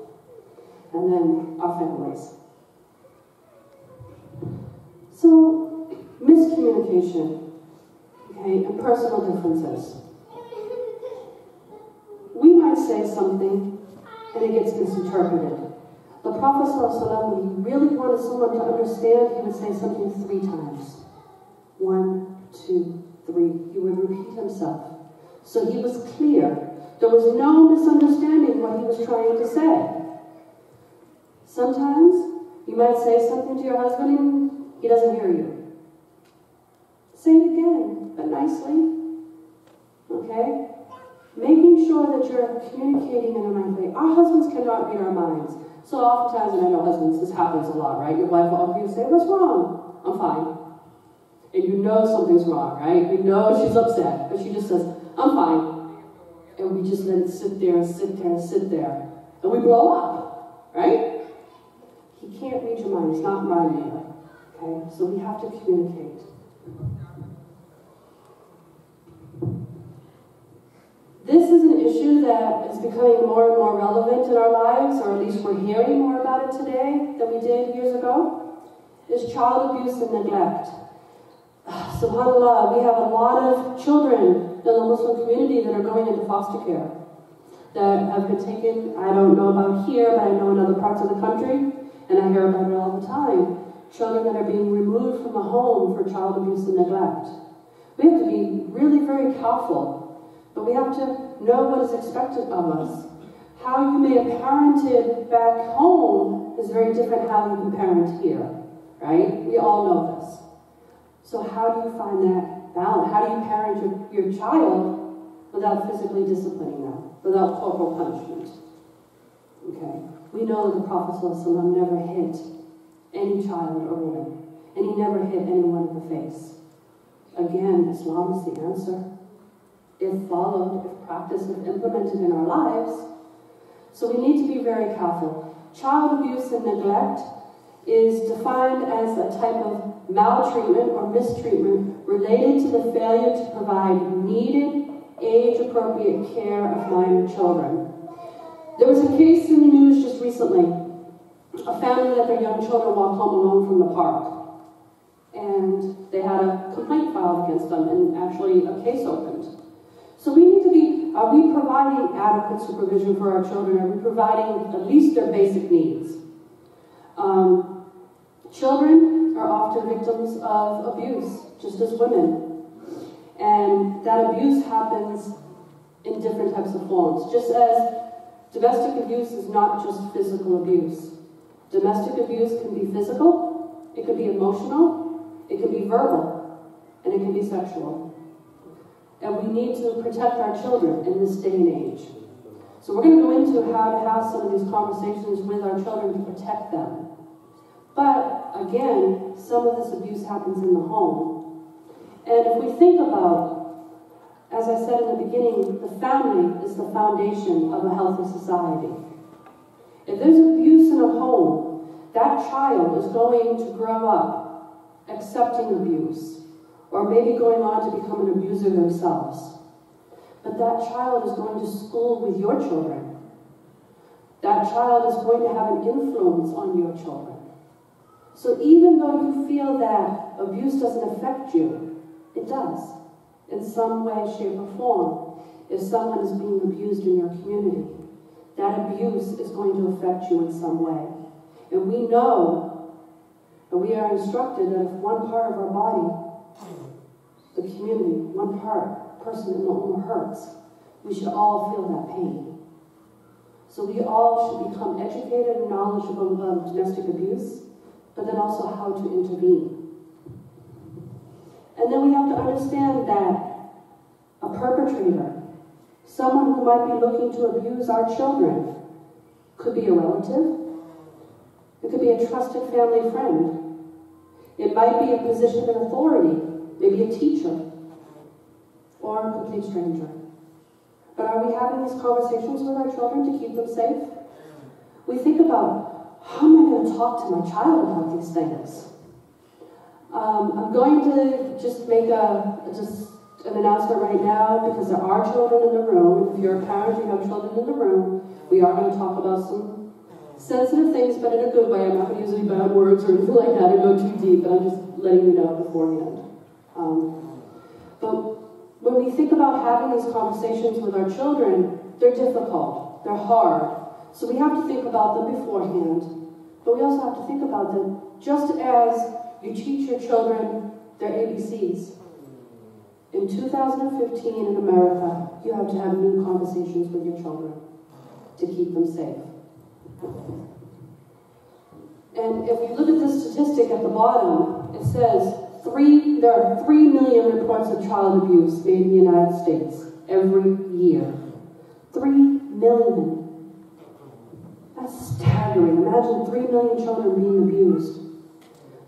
And then our families. So, miscommunication, okay, and personal differences. We might say something and it gets misinterpreted. The Prophet ﷺ, when he really wanted someone to understand, he would say something 3 times. 1, 2, 3. He would repeat himself. So he was clear. There was no misunderstanding what he was trying to say. Sometimes you might say something to your husband and he doesn't hear you. Say it again, but nicely. Okay? Making sure that you're communicating in a right way. Our husbands cannot read our minds. So oftentimes, and I know husbands, this happens a lot, right? Your wife will offer you and say, what's wrong? I'm fine. And you know something's wrong, right? We know she's upset, but she just says, I'm fine. And we just let it sit there and sit there and sit there. And we blow up, right? He can't read your mind. He's not mind reader. Okay? So we have to communicate. This is an issue that is becoming more and more relevant in our lives, or at least we're hearing more about it today than we did years ago, is child abuse and neglect. SubhanAllah, we have a lot of children in the Muslim community that are going into foster care, that have been taken, I don't know about here, but I know in other parts of the country, and I hear about it all the time, children that are being removed from the home for child abuse and neglect. We have to be really very careful. But we have to know what is expected of us. How you may have parented back home is very different how you can parent here, right? We all know this. So how do you find that balance? How do you parent your child without physically disciplining them, without corporal punishment? Okay. We know that the Prophet ﷺ never hit any child or woman, and he never hit anyone in the face. Again, Islam is the answer. If followed, if practiced, if implemented in our lives. So we need to be very careful. Child abuse and neglect is defined as a type of maltreatment or mistreatment related to the failure to provide needed, age-appropriate care of minor children. There was a case in the news just recently. A family let their young children walk home alone from the park. And they had a complaint filed against them and actually a case opened. So we need to be, are we providing adequate supervision for our children? Are we providing at least their basic needs? Children are often victims of abuse, just as women. And that abuse happens in different types of forms. Just as domestic abuse is not just physical abuse. Domestic abuse can be physical, it can be emotional, it can be verbal, and it can be sexual. And we need to protect our children in this day and age. So we're going to go into how to have some of these conversations with our children to protect them. But again, some of this abuse happens in the home. And if we think about, as I said in the beginning, the family is the foundation of a healthy society. If there's abuse in a home, that child is going to grow up accepting abuse, or maybe going on to become an abuser themselves. But that child is going to school with your children. That child is going to have an influence on your children. So even though you feel that abuse doesn't affect you, it does, in some way, shape, or form. If someone is being abused in your community, that abuse is going to affect you in some way. And we know, and we are instructed that if one part of our body, the community, one person in the home hurts, we should all feel that pain. So we all should become educated and knowledgeable of domestic abuse, but then also how to intervene. And then we have to understand that a perpetrator, someone who might be looking to abuse our children, could be a relative, it could be a trusted family friend, it might be a position of authority, maybe a teacher, or a complete stranger. But are we having these conversations with our children to keep them safe? We think about, how am I going to talk to my child about these things? I'm going to just make an announcement right now, because there are children in the room. If you're a parent, you have children in the room, we are going to talk about some sensitive things, but in a good way. I'm not going to use any bad words or anything like that and go too deep, but I'm just letting you know beforehand. But when we think about having these conversations with our children, they're difficult, they're hard. So we have to think about them beforehand, but we also have to think about them just as you teach your children their ABCs. In 2015 in America, you have to have new conversations with your children to keep them safe. And if you look at this statistic at the bottom, it says there are 3 million reports of child abuse made in the United States every year. 3 million. That's staggering. Imagine 3 million children being abused.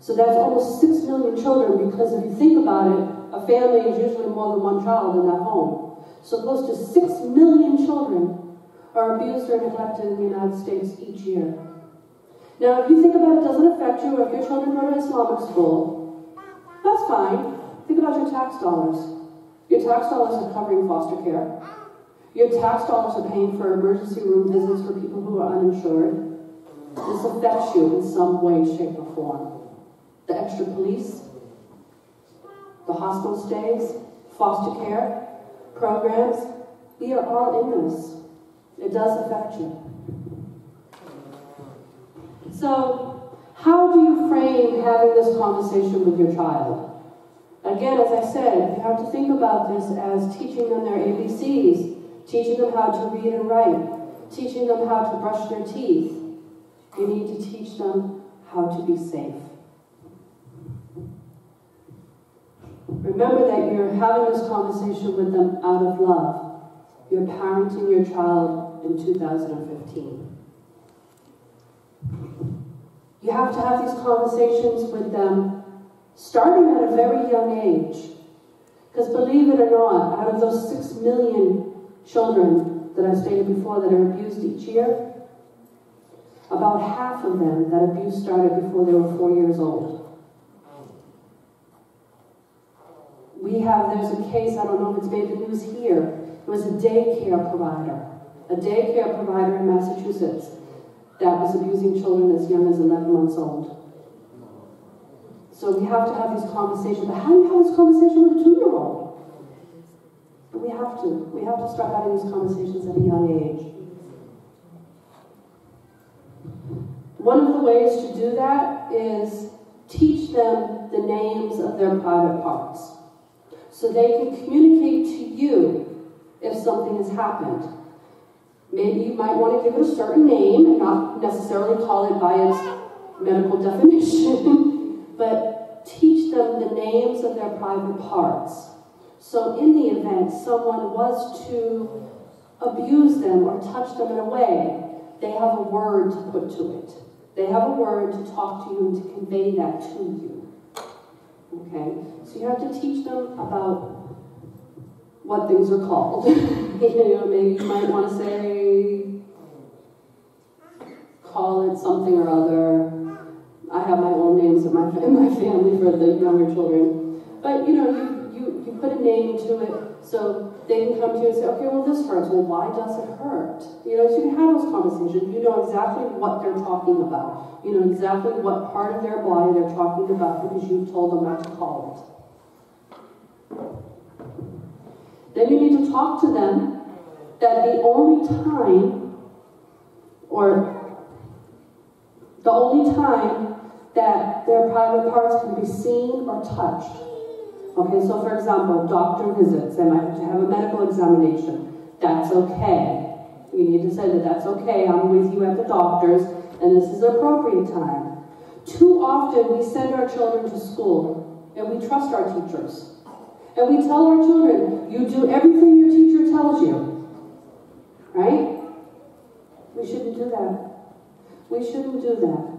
So that's almost 6 million children, because if you think about it, a family is usually more than one child in that home. So close to 6 million children are abused or neglected in the United States each year. Now, if you think about it, doesn't affect you, or if your children go to Islamic school, that's fine. Think about your tax dollars. Your tax dollars are covering foster care. Your tax dollars are paying for emergency room visits for people who are uninsured. This affects you in some way, shape, or form. The extra police, the hospital stays, foster care, programs, we are all in this. It does affect you. So, how do you frame having this conversation with your child? Again, as I said, you have to think about this as teaching them their ABCs, teaching them how to read and write, teaching them how to brush their teeth. You need to teach them how to be safe. Remember that you're having this conversation with them out of love. You're parenting your child in 2015. You have to have these conversations with them starting at a very young age. Because believe it or not, out of those 6 million children that I stated before that are abused each year, about half of them, that abuse started before they were 4 years old. There's a case, I don't know if it's made the news here, it was a daycare provider in Massachusetts that was abusing children as young as 11 months old. So we have to have these conversations, but how do you have this conversation with a 2-year-old? But we have to start having these conversations at a young age. One of the ways to do that is teach them the names of their private parts, so they can communicate to you if something has happened. Maybe you might want to give it a certain name and not necessarily call it by its medical definition, but teach them the names of their private parts. So in the event someone was to abuse them or touch them in a way, they have a word to put to it. They have a word to talk to you and to convey that to you. Okay? So you have to teach them about what things are called. Maybe you might want to say, call it something or other. I have my own names in my family for the younger children. But you put a name to it so they can come to you and say, okay, well this hurts. Well, why does it hurt? So you can have those conversations. You know exactly what they're talking about. You know exactly what part of their body they're talking about because you've told them what to call it. Then you need to talk to them that the only time that their private parts can be seen or touched. Okay, so for example, doctor visits, they might have to have a medical examination. That's okay. You need to say that that's okay, I'm with you at the doctor's, and this is the appropriate time. Too often we send our children to school, and we trust our teachers. And we tell our children, you do everything your teacher tells you. Right? We shouldn't do that. We shouldn't do that.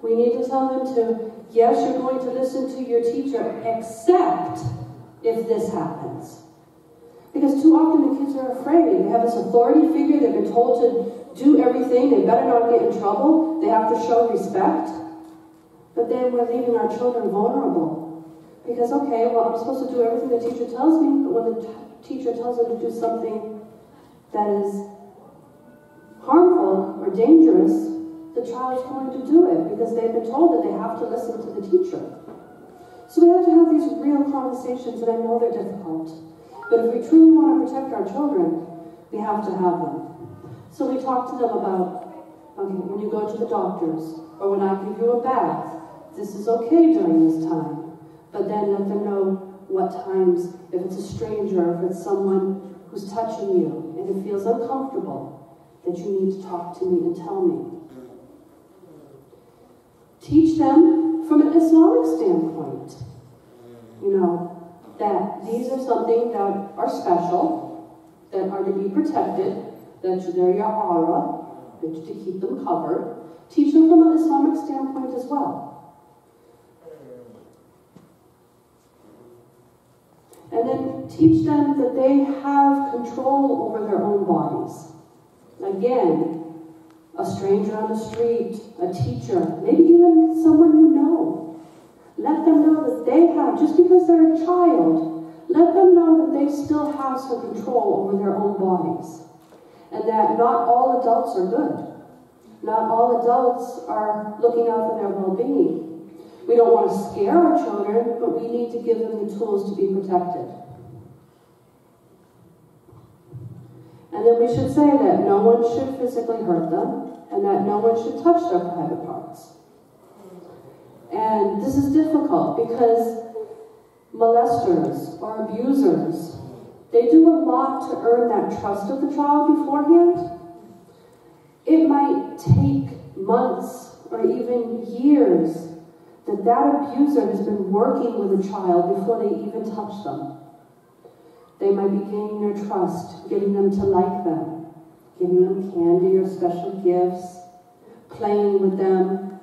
We need to tell them to, yes, you're going to listen to your teacher, except if this happens. Because too often the kids are afraid. They have this authority figure, they've been told to do everything, they better not get in trouble, they have to show respect. But then we're leaving our children vulnerable. Because, okay, well, I'm supposed to do everything the teacher tells me, but when the teacher tells them to do something that is harmful or dangerous, the child is going to do it because they've been told that they have to listen to the teacher. So we have to have these real conversations, and I know they're difficult. But if we truly want to protect our children, we have to have them. So we talk to them about, okay, when you go to the doctors, or when I give you a bath, this is okay during this time. But then let them know what times, if it's a stranger, if it's someone who's touching you, and it feels uncomfortable, that you need to talk to me and tell me. Teach them from an Islamic standpoint, that these are something that are special, that are to be protected, that they're your aura, to keep them covered. Teach them from an Islamic standpoint as well. Teach them that they have control over their own bodies. Again, a stranger on the street, a teacher, maybe even someone you know. Let them know that they have, just because they're a child, let them know that they still have some control over their own bodies. And that not all adults are good. Not all adults are looking out for their well-being. We don't want to scare our children, but we need to give them the tools to be protected. And then we should say that no one should physically hurt them, and that no one should touch their private parts. And this is difficult because molesters or abusers, they do a lot to earn that trust of the child beforehand. It might take months or even years that abuser has been working with a child before they even touch them. They might be gaining their trust, getting them to like them, giving them candy or special gifts, playing with them.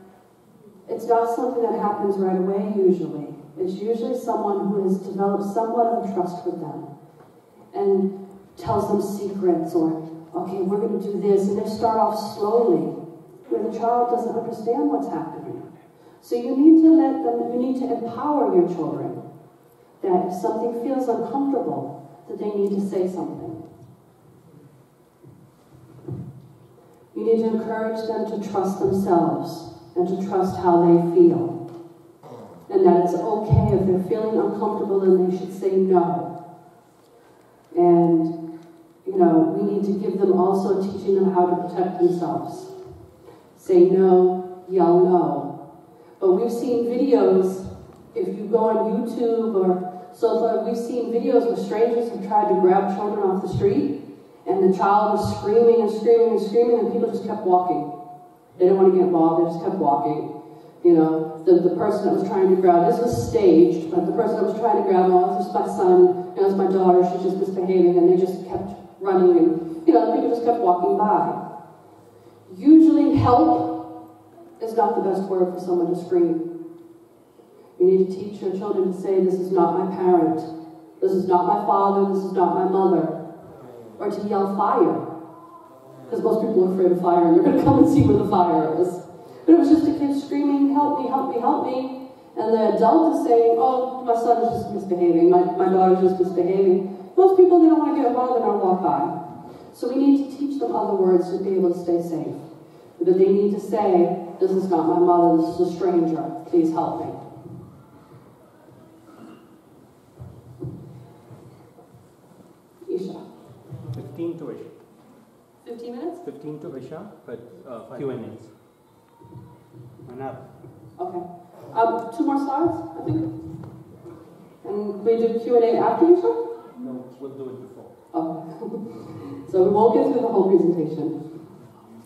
It's not something that happens right away usually. It's usually someone who has developed somewhat of a trust with them and tells them secrets or, okay, we're going to do this, and they start off slowly where the child doesn't understand what's happening. So you need to let them, you need to empower your children that if something feels uncomfortable, that they need to say something. You need to encourage them to trust themselves and to trust how they feel. And that it's okay if they're feeling uncomfortable and they should say no. And, you know, we need to give them also teaching them how to protect themselves. Say no, yell no. But we've seen videos, if you go on YouTube or so far, we've seen videos where strangers have tried to grab children off the street, and the child was screaming and screaming and screaming, and people just kept walking. They didn't want to get involved, they just kept walking. You know, the person that was trying to grab, this was staged, but the person that was trying to grab, oh, this was my son, and it was my daughter, she's just misbehaving, and they just kept running, and, you know, people just kept walking by. Usually help is not the best word for someone to scream. You need to teach your children to say, this is not my parent, this is not my father, this is not my mother. Or to yell fire. Because most people are afraid of fire and they're going to come and see where the fire is. But it was just a kid screaming, help me, help me, help me. And the adult is saying, oh, my son is just misbehaving, my daughter is just misbehaving. Most people, they don't want to get involved and don't walk by. So we need to teach them other words to be able to stay safe. But they need to say, this is not my mother, this is a stranger, please help me. Isha. 15 to Isha. 15 minutes? 15 to Isha, but Q&As. Okay. 2 more slides, I think. And we do Q&A after Isha? No, we'll do it before. Okay. So we won't get through the whole presentation.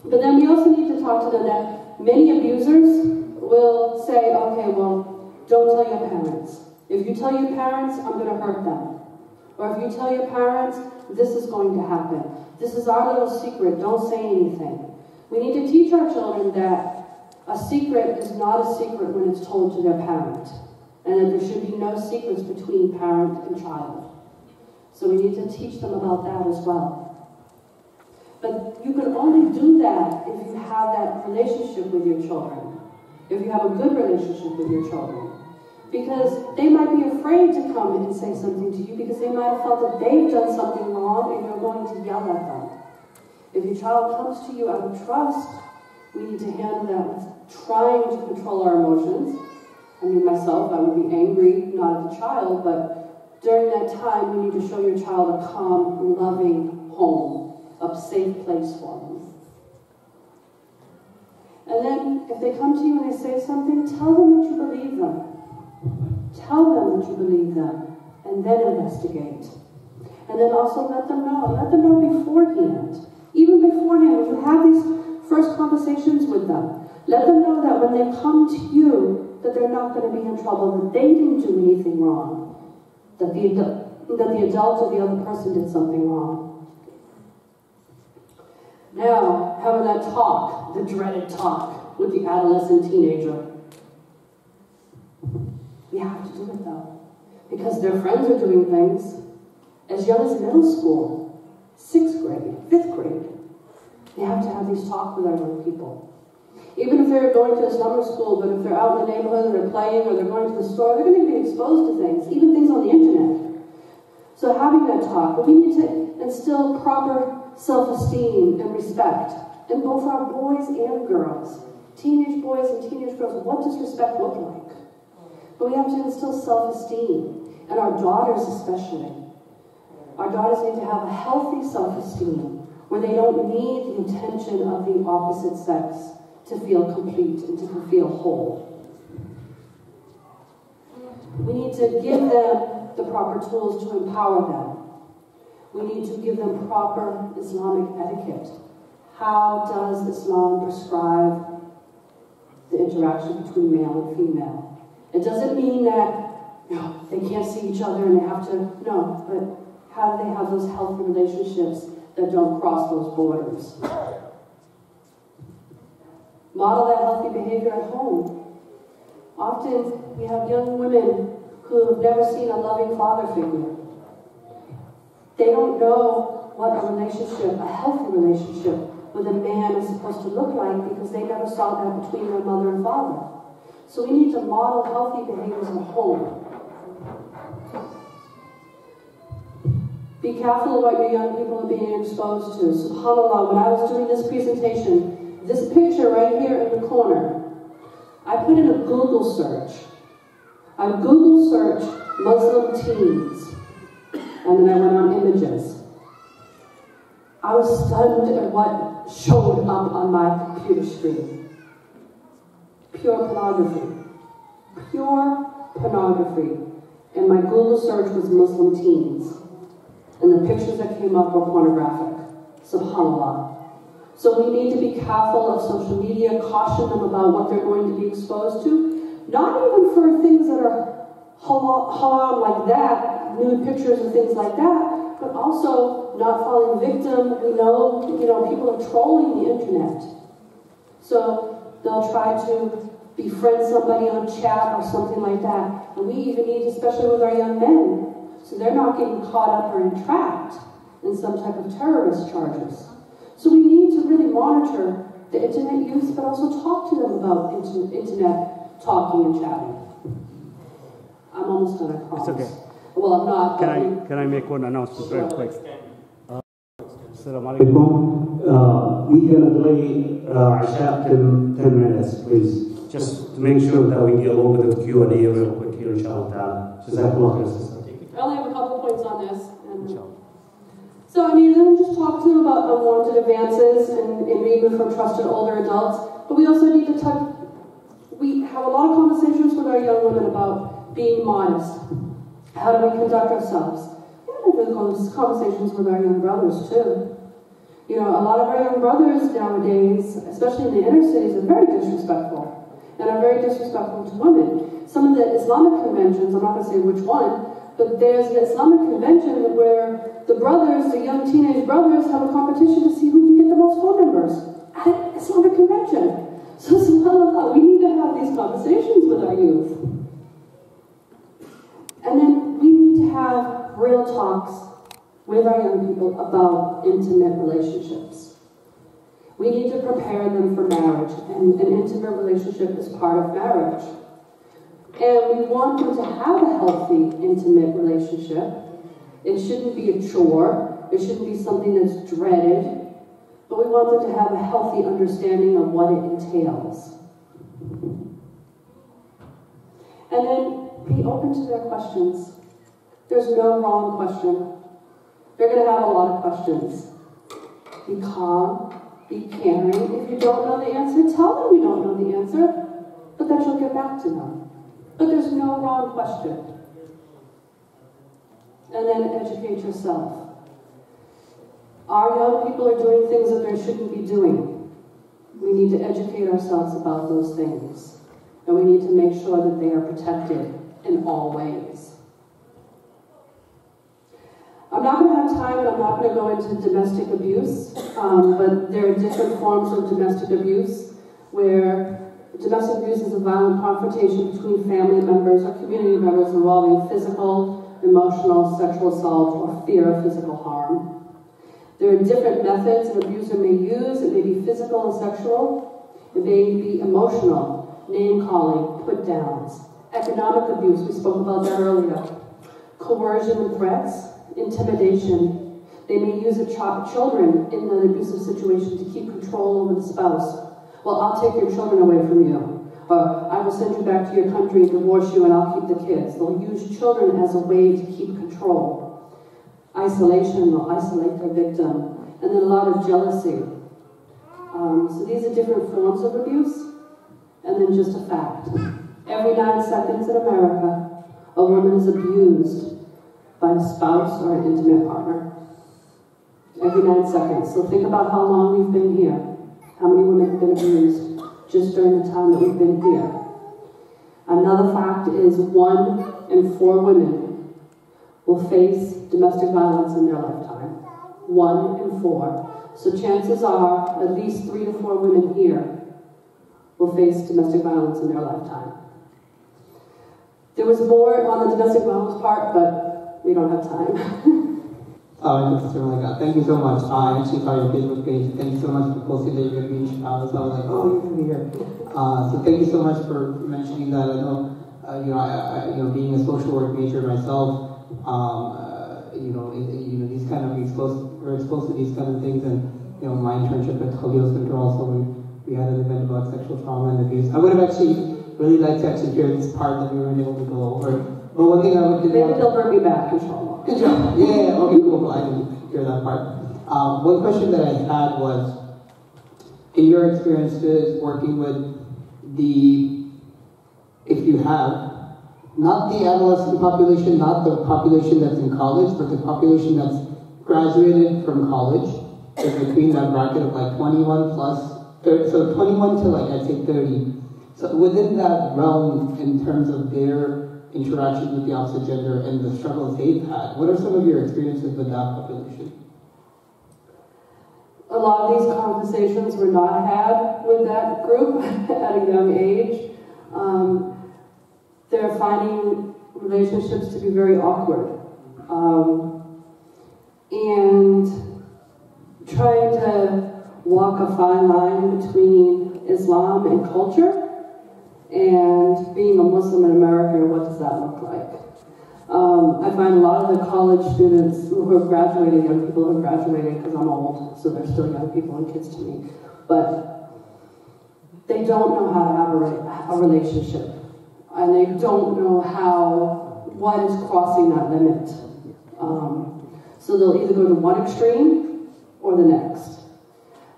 But then we also need to talk to them that many abusers will say, okay, well, don't tell your parents. If you tell your parents, I'm going to hurt them. Or if you tell your parents, this is going to happen. This is our little secret, don't say anything. We need to teach our children that a secret is not a secret when it's told to their parent. And that there should be no secrets between parent and child. So we need to teach them about that as well. But you can only do that if you have that relationship with your children. If you have a good relationship with your children. Because they might be afraid to come and say something to you because they might have felt that they've done something wrong and you're going to yell at them. If your child comes to you out of trust, we need to handle that with trying to control our emotions. I mean, myself, I would be angry, not at the child, but during that time, you need to show your child a calm, loving home, a safe place for them. And then, if they come to you and they say something, tell them that you believe them. Tell them that you believe them, and then investigate. And then also let them know beforehand. Even beforehand, if you have these first conversations with them, let them know that when they come to you, that they're not going to be in trouble, that they didn't do anything wrong, that the adult or the other person did something wrong. Now, having that talk, the dreaded talk, with the adolescent teenager. We have to do it though, because their friends are doing things, as young as middle school, 6th grade, 5th grade. They have to have these talks with our young people. Even if they're going to Islamic school, but if they're out in the neighborhood, they're playing, or they're going to the store, they're going to be exposed to things, even things on the internet. So having that talk, but we need to instill proper self-esteem and respect in both our boys and girls. Teenage boys and teenage girls, what does respect look like? But we have to instill self-esteem, and our daughters especially. Our daughters need to have a healthy self-esteem, where they don't need the attention of the opposite sex to feel complete and to feel whole. We need to give them the proper tools to empower them. We need to give them proper Islamic etiquette. How does Islam prescribe the interaction between male and female? It doesn't mean that they can't see each other and they have to, no, but how do they have those healthy relationships that don't cross those borders? Model that healthy behavior at home. Often we have young women who have never seen a loving father figure. They don't know what a relationship, a healthy relationship with a man is supposed to look like because they never saw that between their mother and father. So we need to model healthy behaviors at home. Be careful what your young people are being exposed to. SubhanAllah, when I was doing this presentation, this picture right here in the corner, I put in a Google search. I Google searched Muslim teens, and then I went on images. I was stunned at what showed up on my computer screen. Pure pornography. Pure pornography. And my Google search was Muslim teens. And the pictures that came up were pornographic. SubhanAllah. So we need to be careful of social media, caution them about what they're going to be exposed to. Not even for things that are haram like that, nude pictures and things like that, but also not falling victim. We know, people are trolling the internet. So they'll try to befriend somebody on chat or something like that. And we even need, especially with our young men, so they're not getting caught up or entrapped in some type of terrorist charges. So we need to really monitor the internet use, but also talk to them about internet talking and chatting. I'm almost done, I promise. It's okay. Well, I'm not. Can I make one announcement very quick? Assalamu alaikum. We can delay Isha 10 minutes, please. Just to make sure that we get a little bit of Q&A real quick here, inshallah. I only have a couple points on this. So, then just talk to them about unwanted advances and even from trusted older adults. But we also need to we have a lot of conversations with our young women about being modest. How do we conduct ourselves? And those conversations with our young brothers too. A lot of our young brothers nowadays, especially in the inner cities, are very disrespectful. And are very disrespectful to women. Some of the Islamic conventions, I'm not going to say which one, but there's an Islamic convention where the brothers, the young teenage brothers, have a competition to see who can get the most phone numbers at an Islamic convention. So subhanAllah, we need to have these conversations with our youth. And then we need to have real talks with our young people about intimate relationships. We need to prepare them for marriage, and an intimate relationship is part of marriage. And we want them to have a healthy, intimate relationship. It shouldn't be a chore. It shouldn't be something that's dreaded. But we want them to have a healthy understanding of what it entails. And then be open to their questions. There's no wrong question. They're going to have a lot of questions. Be calm. Be caring. If you don't know the answer, tell them you don't know the answer, but that you'll get back to them. But there's no wrong question. And then educate yourself. Our young people are doing things that they shouldn't be doing. We need to educate ourselves about those things. And we need to make sure that they are protected in all ways. I'm not going to have time, and I'm not going to go into domestic abuse, but there are different forms of domestic abuse where domestic abuse is a violent confrontation between family members or community members involving physical emotional, sexual assault, or fear of physical harm. There are different methods an abuser may use. It may be physical and sexual. It may be emotional, name-calling, put-downs. Economic abuse, we spoke about that earlier. Coercion and threats, intimidation. They may use children in an abusive situation to keep control over the spouse. Well, I'll take your children away from you. Or I will send you back to your country and divorce you and I'll keep the kids. They'll use children as a way to keep control. Isolation, they'll isolate their victim. And then a lot of jealousy. So these are different forms of abuse. And then just a fact. Every 9 seconds in America, a woman is abused by a spouse or an intimate partner. Every 9 seconds. So think about how long we've been here. How many women have been abused just during the time that we've been here. Another fact is 1 in 4 women will face domestic violence in their lifetime. 1 in 4. So chances are at least 3 to 4 women here will face domestic violence in their lifetime. There was more on the domestic violence part, but we don't have time. Mr. Malika, thank you so much. I actually saw your Facebook page. Thank you so much for posting that you're going to be in Chicago. So I was like, oh, you're going to be here. So thank you so much for mentioning that. I know, being a social work major myself, these kind of we're exposed to these kind of things, and my internship at Khalil Center also, we had an event about sexual trauma and abuse. I would have actually really liked to actually hear this part that we weren't able to go over. But one thing I would do. Maybe they'll bring me back, inshallah. Yeah, okay, cool. I didn't hear that part. One question that I had was, in your experiences working with if you have, not the adolescent population, not the population that's in college, but the population that's graduated from college, is between that bracket of like 21 plus, 30, so 21 to like, I'd say 30. So within that realm, in terms of their interactions with the opposite gender and the struggles they've had, what are some of your experiences with that population? A lot of these conversations were not had with that group at a young age. They're finding relationships to be very awkward. And trying to walk a fine line between Islam and culture and being a Muslim in America, what does that look like? I find a lot of the college students who are graduating, young people who are graduating, because I'm old, so they're still young people and kids to me, but they don't know how to have a relationship, and they don't know what is crossing that limit. So they'll either go to one extreme or the next.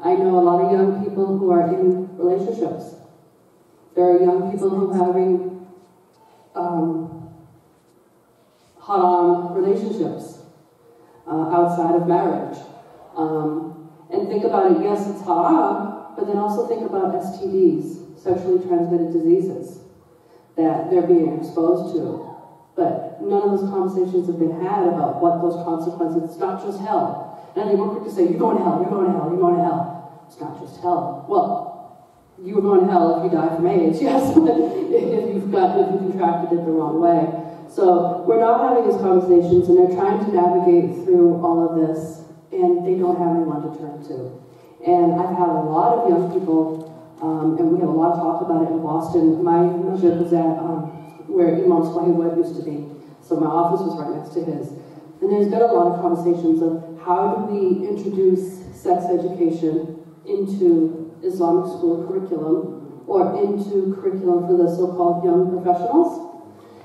I know a lot of young people who are in relationships. There are young people who are having hot-on relationships outside of marriage. And think about it, yes, it's haram, but then also think about STDs, sexually transmitted diseases, that they're being exposed to. But none of those conversations have been had about what those consequences, it's not just hell. And I think we're quick to say, you're going to hell, you're going to hell, you're going to hell. It's not just hell. Well, you were going to hell if you die from AIDS, yes, but if you contracted it the wrong way. So we're not having these conversations, and they're trying to navigate through all of this, and they don't have anyone to turn to. And I've had a lot of young people, and we have a lot of talk about it in Boston. My internship was at where Imam Swahib used to be, so my office was right next to his. And there's been a lot of conversations of how do we introduce sex education into Islamic school curriculum or into curriculum for the so-called young professionals.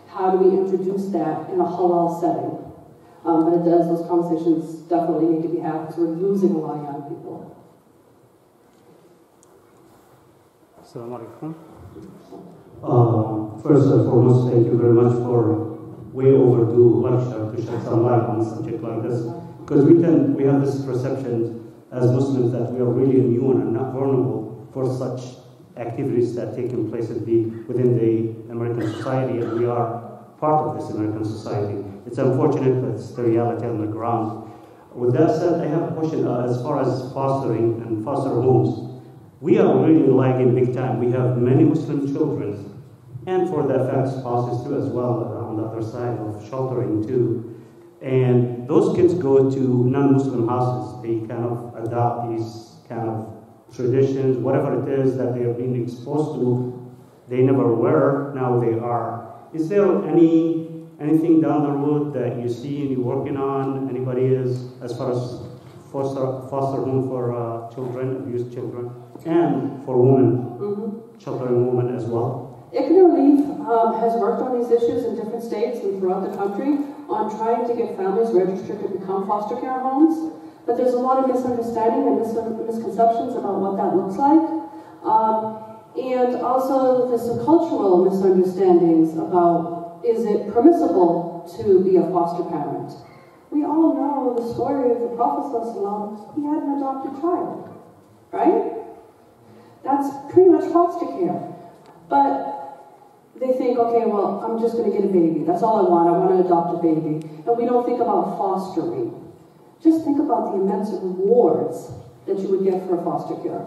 How do we introduce that in a halal setting? But those conversations definitely need to be had because we're losing a lot of young people. Assalamu alaikum. First and foremost, thank you very much for way overdue lecture to shed some light on a subject like this. Because we have this perception as Muslims that we are really immune and not vulnerable for such activities that take place within the American society, and we are part of this American society. It's unfortunate, but it's the reality on the ground. With that said, I have a question as far as fostering and foster homes. We are really lagging big time. We have many Muslim children and for the affected spouses too as well, on the other side of sheltering too. And those kids go to non-Muslim houses. They kind of adopt these kind of traditions, whatever it is that they are being exposed to. They never were, now they are. Is there anything down the road that you see and you're working on? Anybody is, as far as foster home for children, abused children, and for women, sheltering women as well? ICW Relief has worked on these issues in different states and throughout the country on trying to get families registered to become foster care homes. But there's a lot of misunderstanding and misconceptions about what that looks like. And also there's some cultural misunderstandings about, is it permissible to be a foster parent? We all know the story of the Prophet ﷺ. He had an adopted child, right? That's pretty much foster care. But they think, okay, well, I'm just going to get a baby. That's all I want. I want to adopt a baby. And we don't think about fostering. Just think about the immense rewards that you would get for foster care.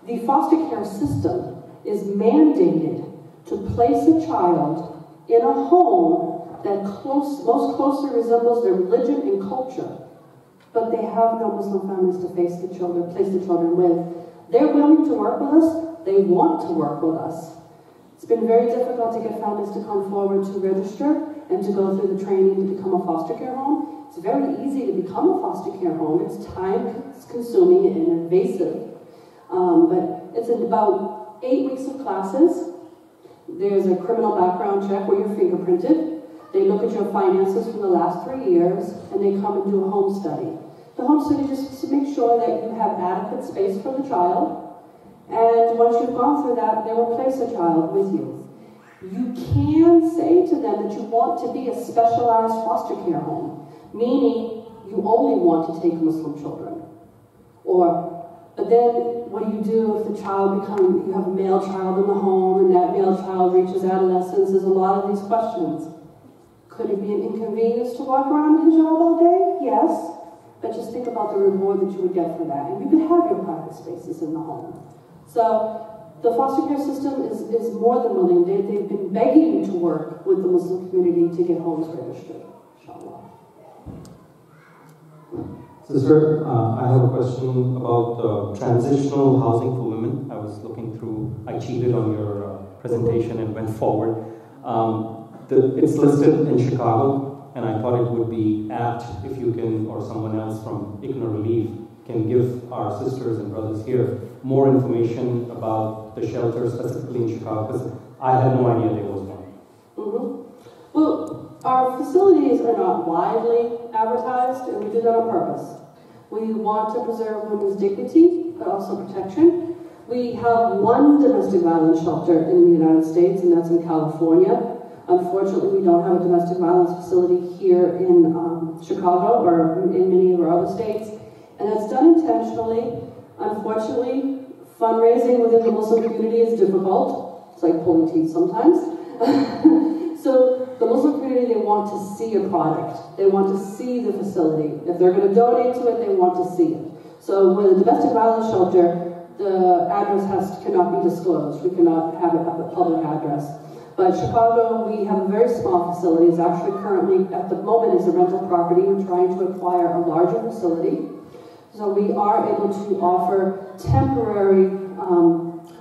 The foster care system is mandated to place a child in a home that most closely resembles their religion and culture. But they have no Muslim families to place the children with. They're willing to work with us. They want to work with us. It's been very difficult to get families to come forward to register and to go through the training to become a foster care home. It's very easy to become a foster care home. It's time-consuming and invasive. But it's about 8 weeks of classes. There's a criminal background check where you're fingerprinted. They look at your finances from the last 3 years, and they come and do a home study. The home study just to make sure that you have adequate space for the child. And once you've gone through that, they will place a child with you. You can say to them that you want to be a specialized foster care home, meaning you only want to take Muslim children. But then what do you do if the child you have a male child in the home and that male child reaches adolescence? There's a lot of these questions. Could it be an inconvenience to walk around in hijab all day? Yes. But just think about the reward that you would get for that. And you could have your private spaces in the home. So the foster care system is more than willing. They've been begging to work with the Muslim community to get homes registered, inshallah. Sister, I have a question about transitional housing for women. I was looking through, I cheated on your presentation and went forward. It's listed in Chicago, and I thought it would be apt if you can, or someone else from ICNA Relief, can give our sisters and brothers here more information about the shelter specifically in Chicago, because I had no idea there was one. Well, our facilities are not widely advertised, and we do that on purpose. We want to preserve women's dignity, but also protection. We have one domestic violence shelter in the United States, and that's in California. Unfortunately, we don't have a domestic violence facility here in Chicago or in many of our other states. And that's done intentionally. Unfortunately, fundraising within the Muslim community is difficult. It's like pulling teeth sometimes. So the Muslim community, they want to see a product. They want to see the facility. If they're going to donate to it, they want to see it. So with a domestic violence shelter, the address cannot be disclosed. We cannot have it have a public address. But Chicago, we have a very small facility. It's actually currently, at the moment, is a rental property. We're trying to acquire a larger facility. So we are able to offer temporary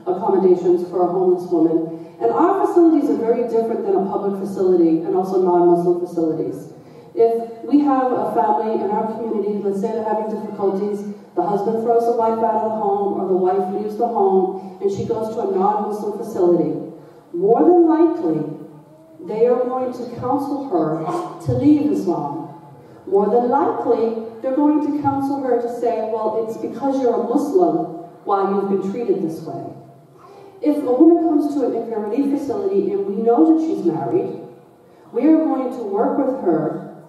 accommodations for a homeless woman. And our facilities are very different than a public facility and also non-Muslim facilities. If we have a family in our community, let's say they're having difficulties, the husband throws the wife out of the home or the wife leaves the home and she goes to a non-Muslim facility, more than likely, they are going to counsel her to leave Islam. More than likely, they're going to counsel her to say, well, it's because you're a Muslim why you've been treated this way. If a woman comes to an ICNA Relief facility and we know that she's married, we are going to work with her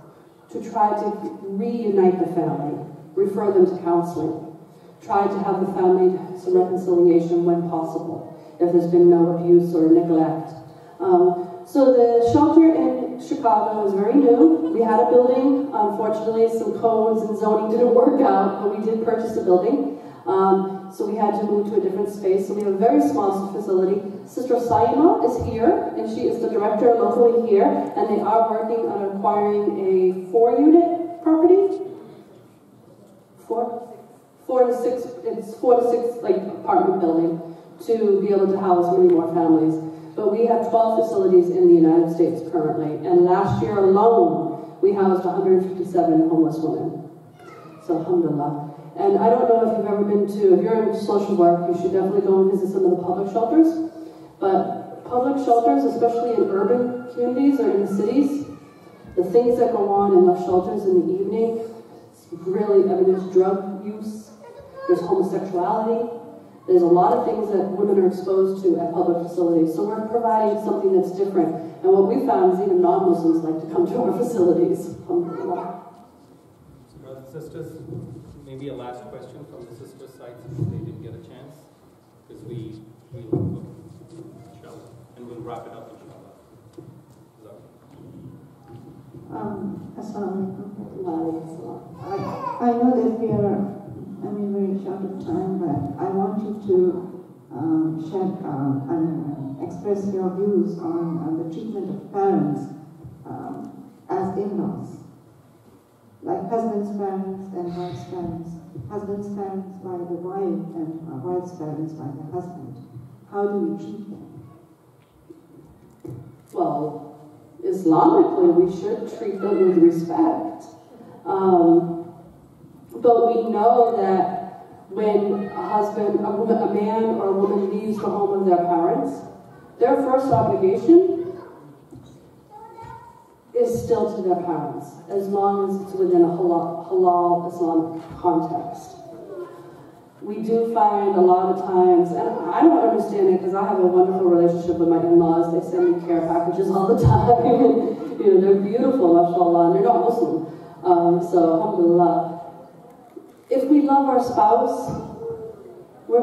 to try to reunite the family, refer them to counseling, try to have the family some reconciliation when possible, if there's been no abuse or neglect. So the shelter in Chicago is very new. We had a building. Unfortunately, some codes and zoning didn't work out, but we did purchase a building. So we had to move to a different space. So we have a very small facility. Sister Saima is here, and she is the director locally here, and they are working on acquiring a 4-unit property. Four to six like apartment building to be able to house many more families. But we have 12 facilities in the United States currently, and last year alone, we housed 157 homeless women. So alhamdulillah. And I don't know if you've ever been to, if you're in social work, you should definitely go and visit some of the public shelters. But public shelters, especially in urban communities or in the cities, the things that go on in those shelters in the evening, really, I mean, there's drug use, there's homosexuality, there's a lot of things that women are exposed to at public facilities. So we're providing something that's different. And what we found is even non-Muslims like to come to our facilities. Alhamdulillah. Sisters, maybe a last question from the sisters' side since they didn't get a chance, because we'll inshallah, and we'll wrap it up inshallah. I know that we are, very short of time, but I want you to share and express your views on the treatment of parents as in-laws. Like husband's parents and wife's parents, husband's parents by the wife and wife's parents by the husband. How do we treat them? Well, Islamically, we should treat them with respect. But we know that when a man or a woman leaves the home of their parents, their first obligation is still to their parents, as long as it's within a halal Islamic context. We do find a lot of times, and I don't understand it because I have a wonderful relationship with my in-laws. They send me care packages all the time, and they're beautiful, mashallah, and they're not Muslim. So alhamdulillah. If we love our spouse, we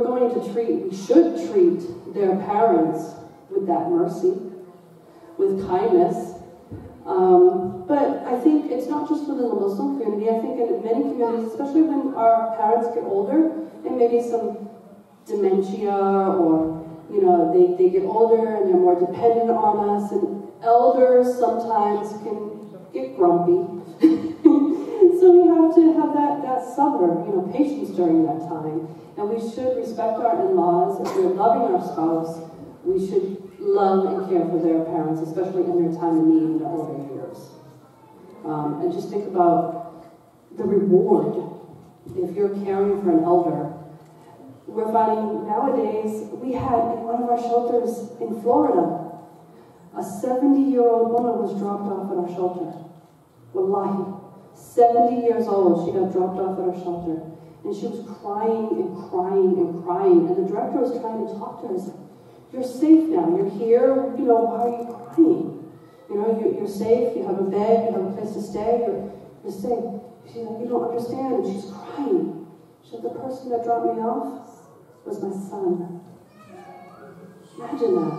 should treat their parents with that mercy, with kindness. But I think it's not just within the Muslim community. I think in many communities, especially when our parents get older, and maybe some dementia, or they get older and they're more dependent on us, and elders sometimes can get grumpy. So we have to have that sabr, patience during that time. And we should respect our in-laws. If we're loving our spouse, we should love and care for their parents, especially in their time of need in their older years. And just think about the reward if you're caring for an elder. We're finding nowadays, we had in one of our shelters in Florida, a 70-year-old woman was dropped off at our shelter. Wallahi, 70 years old, she got dropped off at our shelter. And she was crying and crying and crying. And the director was trying to talk to her. He's like, you're safe now, you're here, why are you crying? You're safe, you have a bed, you have a place to stay, you're safe. She's like, you don't understand, and she's crying. She said, the person that dropped me off was my son. Imagine that.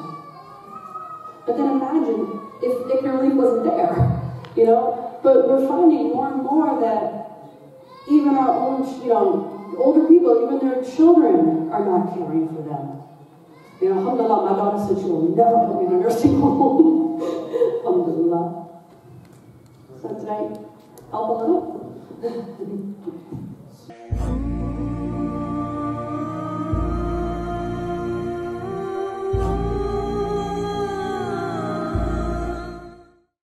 But then imagine if your relief wasn't there, But we're finding more and more that even our own, older people, even their children are not caring for them. Alhamdulillah, my daughter said she will never put me in a nursing home. Alhamdulillah. So did I help a little?